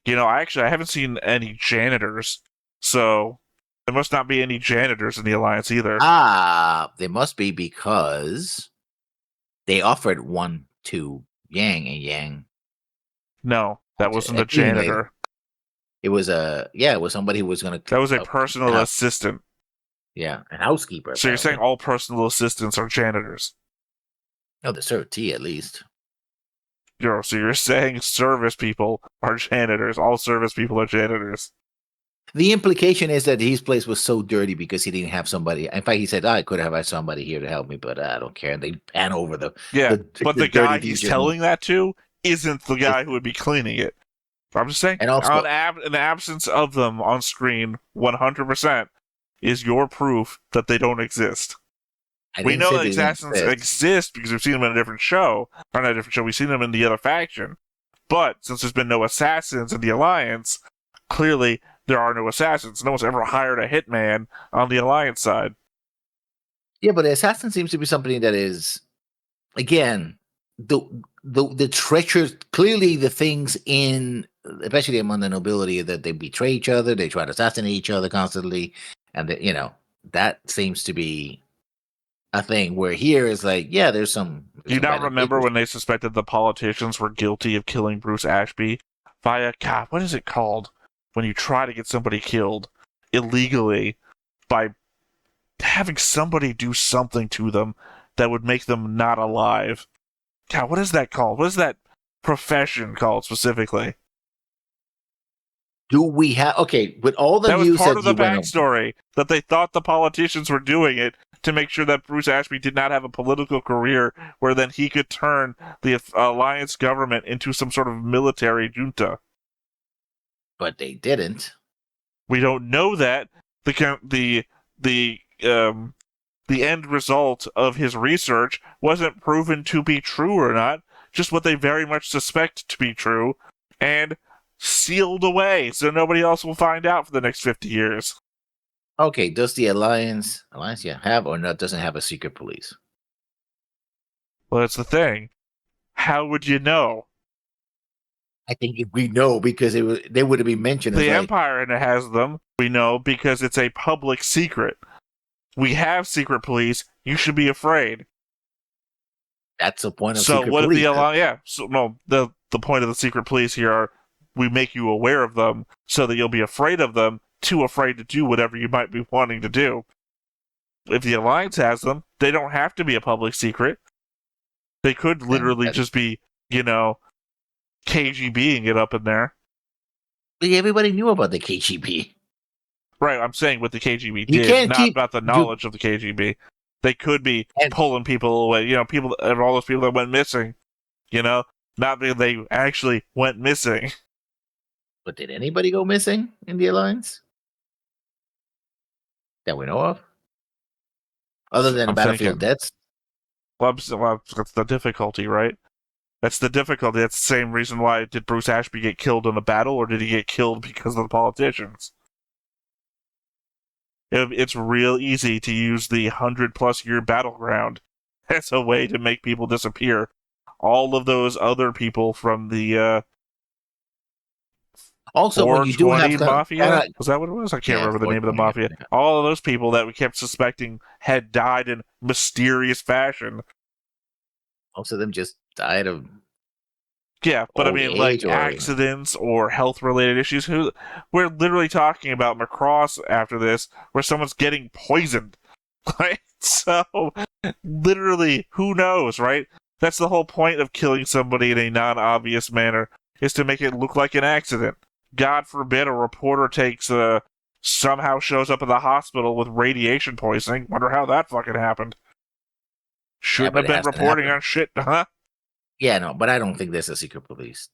I haven't seen any janitors, so there must not be any janitors in the Alliance either. They must be because they offered one to Yang, and Yang. No, that wasn't a janitor. It was somebody who was going to. That was a personal assistant. Yeah, a housekeeper. So you're saying all personal assistants are janitors? No, they serve tea at least. So you're saying service people are janitors. All service people are janitors. The implication is that his place was so dirty because he didn't have somebody. In fact, he said, I could have had somebody here to help me, but I don't care. And they pan over the. Yeah, but the guy he's DJ. telling that to isn't the guy who would be cleaning it. I'm just saying, and also, in the absence of them on screen, 100% is your proof that they don't exist. We know that assassins exist because we've seen them in a different show. Or not a different show, we've seen them in the other faction. But since there's been no assassins in the Alliance, clearly there are no assassins. No one's ever hired a hitman on the Alliance side. Yeah, but the assassin seems to be something that is, again, the treacherous, clearly the things in, especially among the nobility, that they betray each other, they try to assassinate each other constantly, and that seems to be a thing where here is like, yeah, there's some. Do you not remember when they suspected the politicians were guilty of killing Bruce Ashby via, God, what is it called? When you try to get somebody killed illegally by having somebody do something to them that would make them not alive. God, what is that called? What is that profession called specifically? Do we have... Okay, with all the that news... That was part of the backstory, that they thought the politicians were doing it to make sure that Bruce Ashby did not have a political career where then he could turn the Alliance government into some sort of military junta. But they didn't. We don't know that. The end result of his research wasn't proven to be true or not, just what they very much suspect to be true, and sealed away so nobody else will find out for the next 50 years. Okay, does the Alliance have or not doesn't have a secret police? Well, that's the thing. How would you know? I think we know because they would have been mentioned. The Empire has them. We know because it's a public secret. We have secret police. You should be afraid. That's the point of secret police. So what if the Alliance? Yeah. So no, the point of the secret police here are we make you aware of them so that you'll be afraid of them, too afraid to do whatever you might be wanting to do. if the Alliance has them, they don't have to be a public secret. They could literally just be, KGBing it up in there. Everybody knew about the KGB. Right, I'm saying what the KGB You did, can't not keep- about the knowledge of the KGB. They could be pulling people away, people and all those people that went missing, not that they actually went missing. But did anybody go missing in the Alliance that we know of? Other than I'm battlefield thinking. deaths? Well, that's the difficulty, right? That's the difficulty. That's the same reason why did Bruce Ashby get killed in the battle, or did he get killed because of the politicians? It's real easy to use the 100+ year battleground as a way to make people disappear. All of those other people from the Also, when you do have Mafia, was that what it was? I can't remember the name of the Mafia. Yeah. All of those people that we kept suspecting had died in mysterious fashion. Most of them just died of. Yeah, but I mean, like accidents or health-related issues. We're literally talking about Macross after this, where someone's getting poisoned. Right? So, literally, who knows, right? That's the whole point of killing somebody in a non-obvious manner, is to make it look like an accident. God forbid a reporter somehow shows up at the hospital with radiation poisoning. Wonder how that fucking happened. Shouldn't have been reporting on shit, huh? Yeah, no, but I don't think there's a secret police.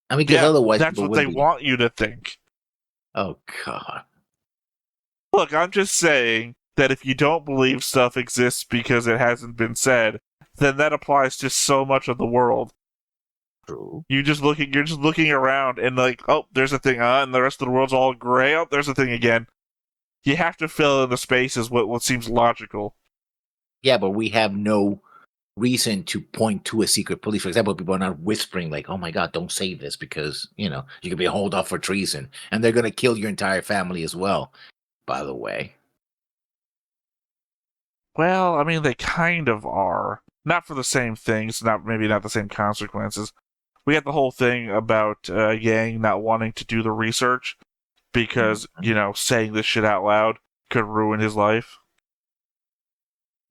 I mean, because otherwise that's what they want you to think. Oh, God. Look, I'm just saying that if you don't believe stuff exists because it hasn't been said, then that applies to so much of the world. True. You're just looking around and like, oh, there's a thing, and the rest of the world's all gray. Oh, there's a thing again. You have to fill in the spaces what seems logical. Yeah, but we have no reason to point to a secret police. For example, people are not whispering like, oh my God, don't say this because, you could be hauled off for treason. And they're going to kill your entire family as well, by the way. Well, I mean, they kind of are. Not for the same things, maybe not the same consequences. We had the whole thing about Yang not wanting to do the research because, saying this shit out loud could ruin his life.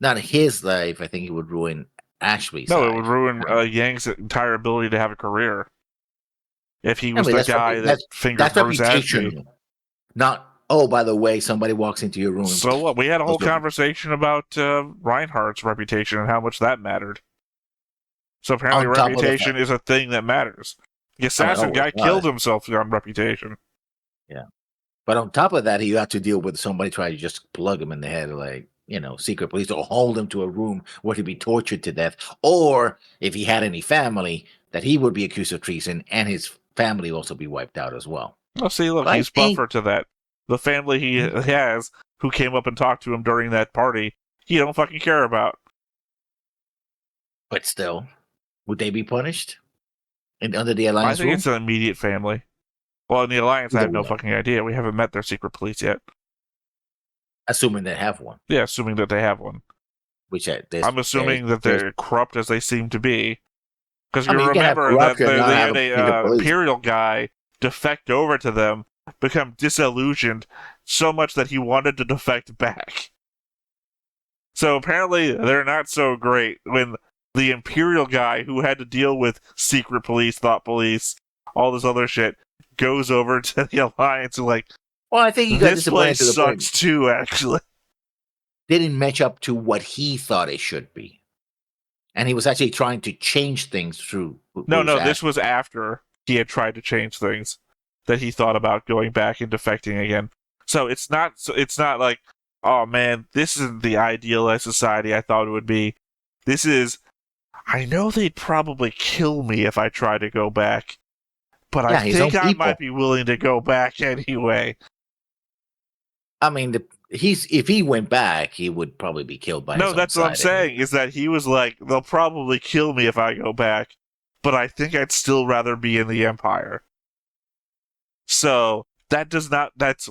Not his life. I think it would ruin Ashley's life. No, life. It would ruin Yang's entire ability to have a career. If he was the guy that fingered Bruce Ashby. Not, oh, by the way, somebody walks into your room. So what? We had a whole conversation about Reinhardt's reputation and how much that mattered. So apparently reputation is a thing that matters. The assassin guy killed himself on reputation. Yeah. But on top of that, you have to deal with somebody trying to just plug him in the head like, secret police, or hold him to a room where he'd be tortured to death. Or if he had any family, that he would be accused of treason and his family also be wiped out as well. Well, see, look, he's buffer to that. The family he has, who came up and talked to him during that party, he don't fucking care about. But still, would they be punished? And under the Alliance I think it's an immediate family. Well, in the Alliance, I have no fucking idea. We haven't met their secret police yet. Assuming they have one. Yeah, assuming that they have one. Which I'm assuming that they're corrupt as they seem to be. Because you remember that they had a Imperial guy defect over to them, become disillusioned so much that he wanted to defect back. So apparently they're not so great when the Imperial guy who had to deal with secret police, thought police, all this other shit, goes over to the Alliance and like, well, I think he got this place sucks too, actually. Didn't match up to what he thought it should be. And he was actually trying to change things through. No, this was after he had tried to change things that he thought about going back and defecting again. So it's not like, oh man, this isn't the idealized society I thought it would be. This is, I know they'd probably kill me if I try to go back, but I think I might be willing to go back anyway. I mean, if he went back, he would probably be killed by his own that's side, what I'm saying, is that he was like, they'll probably kill me if I go back, but I think I'd still rather be in the Empire. So, that's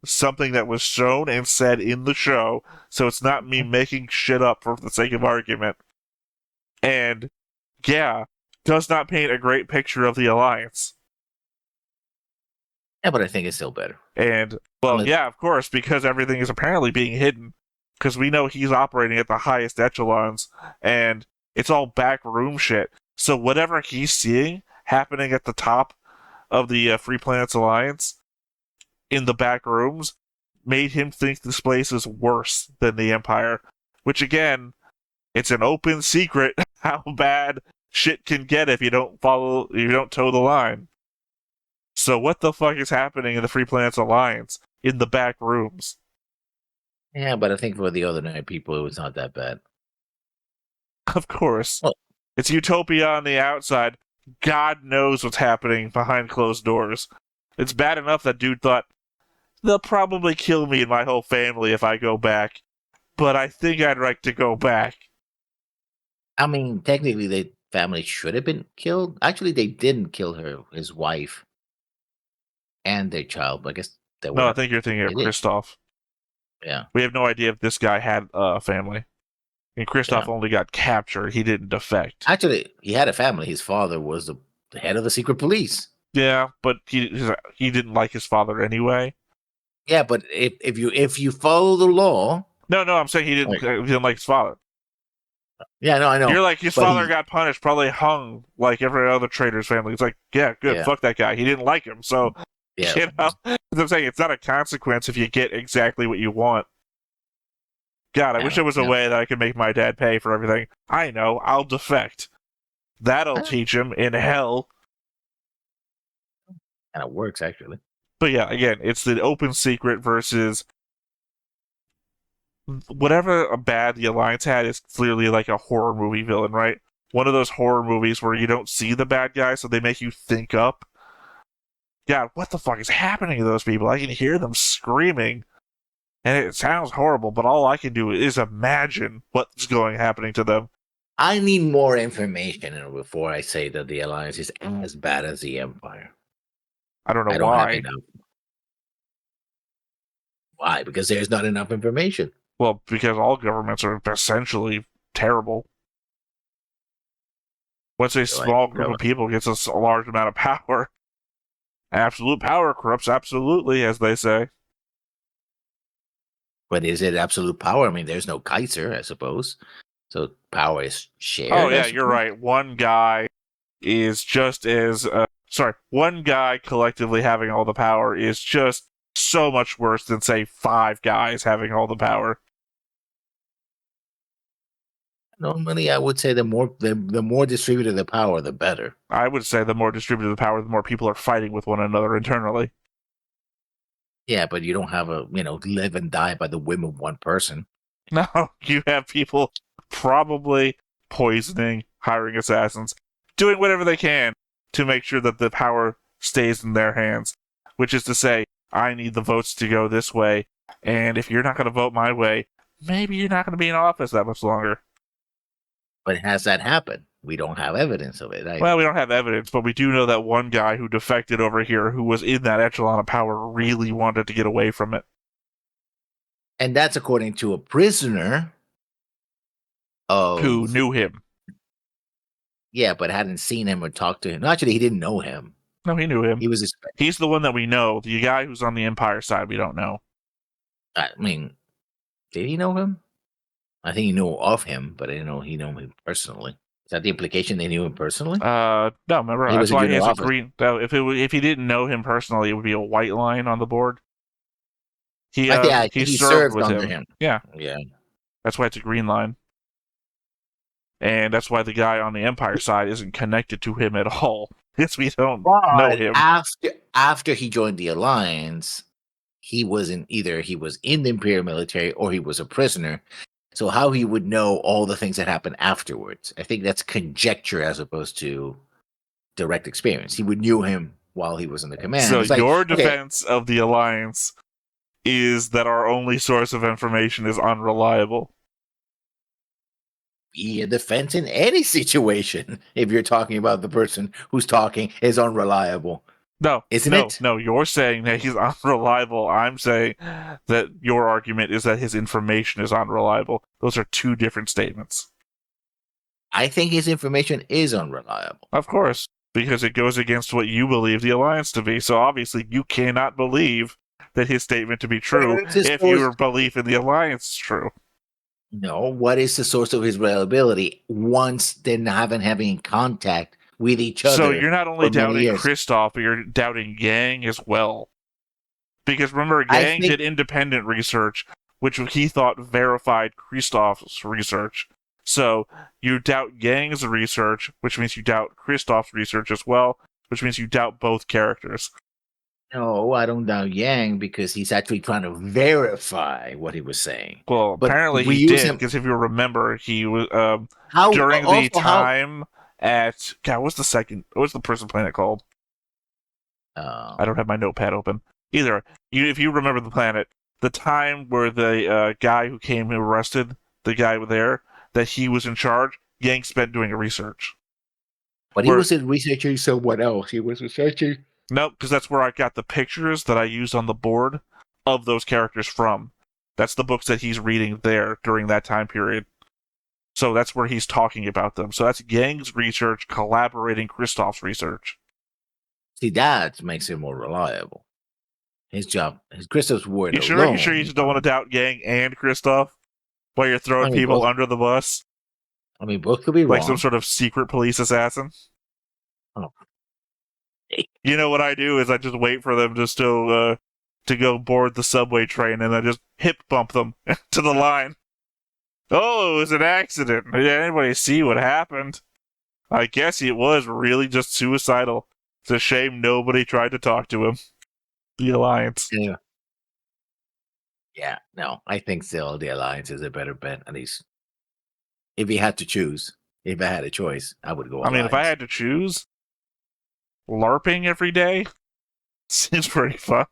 something that was shown and said in the show, so it's not me making shit up for the sake of argument. And, yeah, does not paint a great picture of the Alliance. Yeah, but I think it's still better. And, well, yeah, of course, because everything is apparently being hidden. because we know he's operating at the highest echelons, and it's all backroom shit. So whatever he's seeing happening at the top of the Free Planets Alliance in the back rooms made him think this place is worse than the Empire, which again, it's an open secret how bad shit can get if you don't toe the line. So what the fuck is happening in the Free Planets Alliance in the back rooms? Yeah, but I think for the other 9 people, it was not that bad. Of course. Well, it's utopia on the outside. God knows what's happening behind closed doors. It's bad enough that dude thought, they'll probably kill me and my whole family if I go back, but I think I'd like to go back. I mean, technically, the family should have been killed. Actually, they didn't kill his wife, and their child. But I guess they were. No, I think you're thinking of Kristoff. Yeah. We have no idea if this guy had a family. And Kristoff only got captured. He didn't defect. Actually, he had a family. His father was the head of the secret police. Yeah, but he didn't like his father anyway. Yeah, but if you follow the law. No, I'm saying he didn't like his father. Yeah, no, I know. You're like, his father got punished, probably hung like every other traitor's family. It's like, yeah, good, fuck that guy. He didn't like him, so, you know, I'm saying it's not a consequence if you get exactly what you want. God, I wish there was a way that I could make my dad pay for everything. I know, I'll defect. That'll teach him in hell. And it works, actually. But yeah, again, it's the open secret versus whatever bad the Alliance had is clearly like a horror movie villain, right? One of those horror movies where you don't see the bad guy, so they make you think up. God, what the fuck is happening to those people? I can hear them screaming, and it sounds horrible, but all I can do is imagine what's happening to them. I need more information before I say that the Alliance is as bad as the Empire. I don't know why. Why? Because there's not enough information. Well, because all governments are essentially terrible. Once a small group of people gets a large amount of power, absolute power corrupts absolutely, as they say. But is it absolute power? I mean, there's no Kaiser, I suppose. So power is shared. Oh, yeah, you're right. One guy is just as... one guy collectively having all the power is just so much worse than, say, 5 guys having all the power. Normally, I would say the more distributed the power, the better. I would say the more distributed the power, the more people are fighting with one another internally. Yeah, but you don't have live and die by the whim of one person. No, you have people probably poisoning, hiring assassins, doing whatever they can to make sure that the power stays in their hands. Which is to say, I need the votes to go this way, and if you're not going to vote my way, maybe you're not going to be in office that much longer. But has that happened? We don't have evidence of it. Well, we don't have evidence, but we do know that one guy who defected over here, who was in that echelon of power, really wanted to get away from it. And that's according to a prisoner who knew him. Yeah, but hadn't seen him or talked to him. No, actually, he didn't know him. No, he knew him. He's the one that we know. The guy who's on the Empire side, we don't know. I mean, did he know him? I think he knew of him, but I didn't know he knew him personally. Is that the implication they knew him personally? No, remember, that's why he has a green... If he didn't know him personally, it would be a white line on the board. He served with under him. Yeah. Yeah. That's why it's a green line. And that's why the guy on the Empire side isn't connected to him at all. Because we don't know him. After he joined the Alliance, he was in the Imperial military or he was a prisoner. So how he would know all the things that happened afterwards, I think that's conjecture as opposed to direct experience. He would knew him while he was in the command. So your defense of the Alliance is that our only source of information is unreliable. Be a defense in any situation if you're talking about the person who's talking is unreliable. No, isn't it? No, you're saying that he's unreliable. I'm saying that your argument is that his information is unreliable. Those are two different statements. I think his information is unreliable. Of course, because it goes against what you believe the Alliance to be. So obviously you cannot believe that his statement to be true if your belief in the Alliance is true. No, what is the source of his reliability once they're not having contact with each other? So you're not only for many doubting years? Kristoff, but you're doubting Yang as well. Because remember, Yang did independent research, which he thought verified Kristoff's research. So you doubt Yang's research, which means you doubt Kristoff's research as well, which means you doubt both characters. No, I don't doubt Yang because he's actually trying to verify what he was saying. Well, But apparently we he use did, him- because if you remember, he was How during the also how- time at what's the prison planet called? I don't have my notepad open. Either if you remember the planet, the time where the guy who came and arrested the guy there, that he was in charge, Yang spent doing a research. But he wasn't researching someone else. He was researching. Nope, because that's where I got the pictures that I used on the board of those characters from. That's the books that he's reading there during that time period. So that's where he's talking about them. So that's Yang's research collaborating Kristoff's research. See, that makes him more reliable. His job, Kristoff's word You sure? alone. You sure you just don't want to doubt Yang and Kristoff while you're throwing people under the bus? I mean, both could be like wrong. some sort of secret police assassin. Oh. You know what I do is I just wait for them to still to go board the subway train, and I just hip bump them to the line. Oh, it was an accident. Did anybody see what happened? I guess it was really just suicidal. It's a shame nobody tried to talk to him. The Alliance. Yeah. Yeah, no, I think still the Alliance is a better bet. At least, if you had to choose, if I had a choice, I would go. I mean, if I had to choose, LARPing every day seems pretty fun.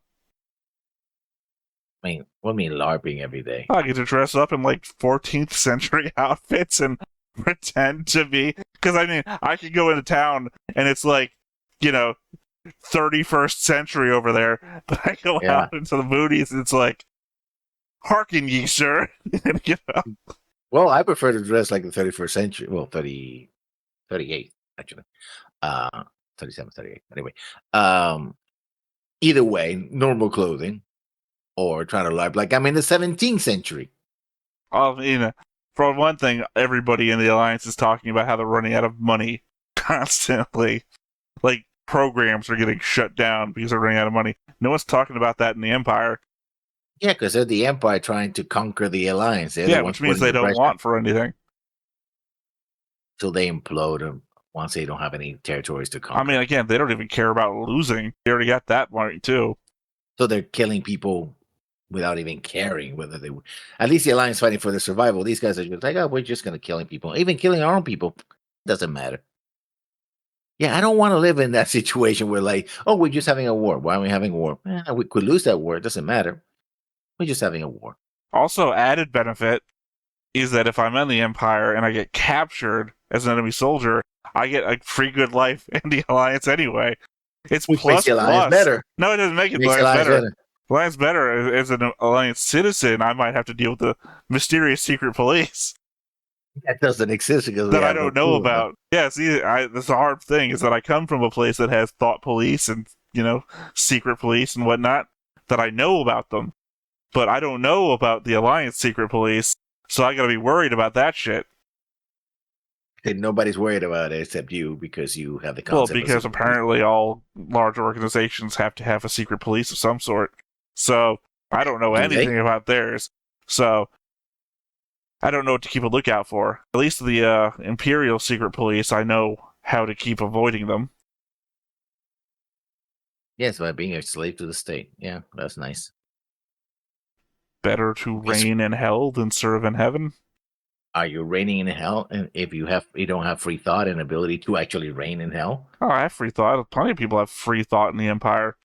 I mean, what do you mean LARPing every day? I get to dress up in like 14th century outfits and pretend to be. Because I mean, I could go into town and it's like, 31st century over there, but I go out into the movies and it's like, hearken ye, sir. Well, I prefer to dress like the 31st century. Well, 38, actually. 37, 38. Anyway. Either way, normal clothing or trying to LARP like I'm in the 17th century. For one thing, everybody in the Alliance is talking about how they're running out of money constantly. Like, programs are getting shut down because they're running out of money. No one's talking about that in the Empire. Yeah, because they're the Empire trying to conquer the Alliance. Which means they don't want for anything. So they implode them once they don't have any territories to conquer. I mean, again, they don't even care about losing. They already got that money, too. So they're killing people without even caring whether they... At least the Alliance fighting for their survival. These guys are just like, oh, we're just going to killing people. Even killing our own people doesn't matter. Yeah, I don't want to live in that situation where like, oh, we're just having a war. Why are we having a war? We could lose that war. It doesn't matter. We're just having a war. Also, added benefit is that if I'm in the Empire and I get captured as an enemy soldier, I get a free good life in the Alliance anyway. It's Which plus makes the Alliance better. No, it doesn't make it better. Alliance better. As an Alliance citizen, I might have to deal with the mysterious secret police. That doesn't exist because that I don't know about. Yeah, see, that's the hard thing is that I come from a place that has thought police and, secret police and whatnot, that I know about them. But I don't know about the Alliance secret police, so I gotta be worried about that shit. And nobody's worried about it except you because you have the concept. Well, because apparently all large organizations have to have a secret police of some sort. So I don't know anything about theirs. So I don't know what to keep a lookout for. At least the Imperial secret police, I know how to keep avoiding them. Yes, by being a slave to the state. Yeah, that's nice. Better to reign in hell than serve in heaven. Are you reigning in hell? And if you don't have free thought and ability to actually reign in hell? Oh, I have free thought. Plenty of people have free thought in the Empire.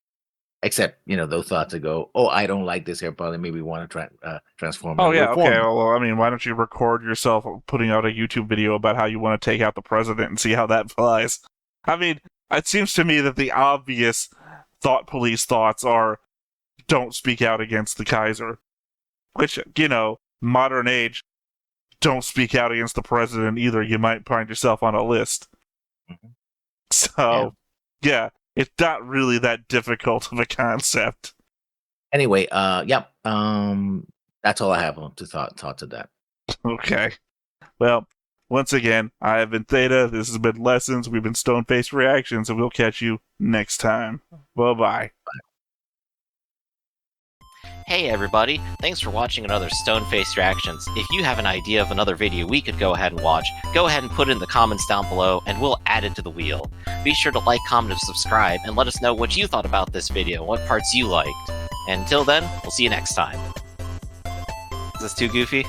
Except, those thoughts that go, oh, I don't like this Empire. Maybe want to transform. Oh, yeah, okay. Well, I mean, why don't you record yourself putting out a YouTube video about how you want to take out the president and see how that flies? I mean, it seems to me that the obvious thought police thoughts are don't speak out against the Kaiser. Which, modern age, don't speak out against the president either. You might find yourself on a list. Mm-hmm. So, yeah, it's not really that difficult of a concept. Anyway, that's all I have to thought to that. Okay. Well, once again, I have been Theta. This has been Lessons. We've been Stone Face Reactions, and we'll catch you next time. Bye-bye. Hey everybody, thanks for watching another Stone-Faced Reactions. If you have an idea of another video we could go ahead and watch, go ahead and put it in the comments down below and we'll add it to the wheel. Be sure to like, comment, and subscribe, and let us know what you thought about this video, what parts you liked. And until then, we'll see you next time. Is this too goofy?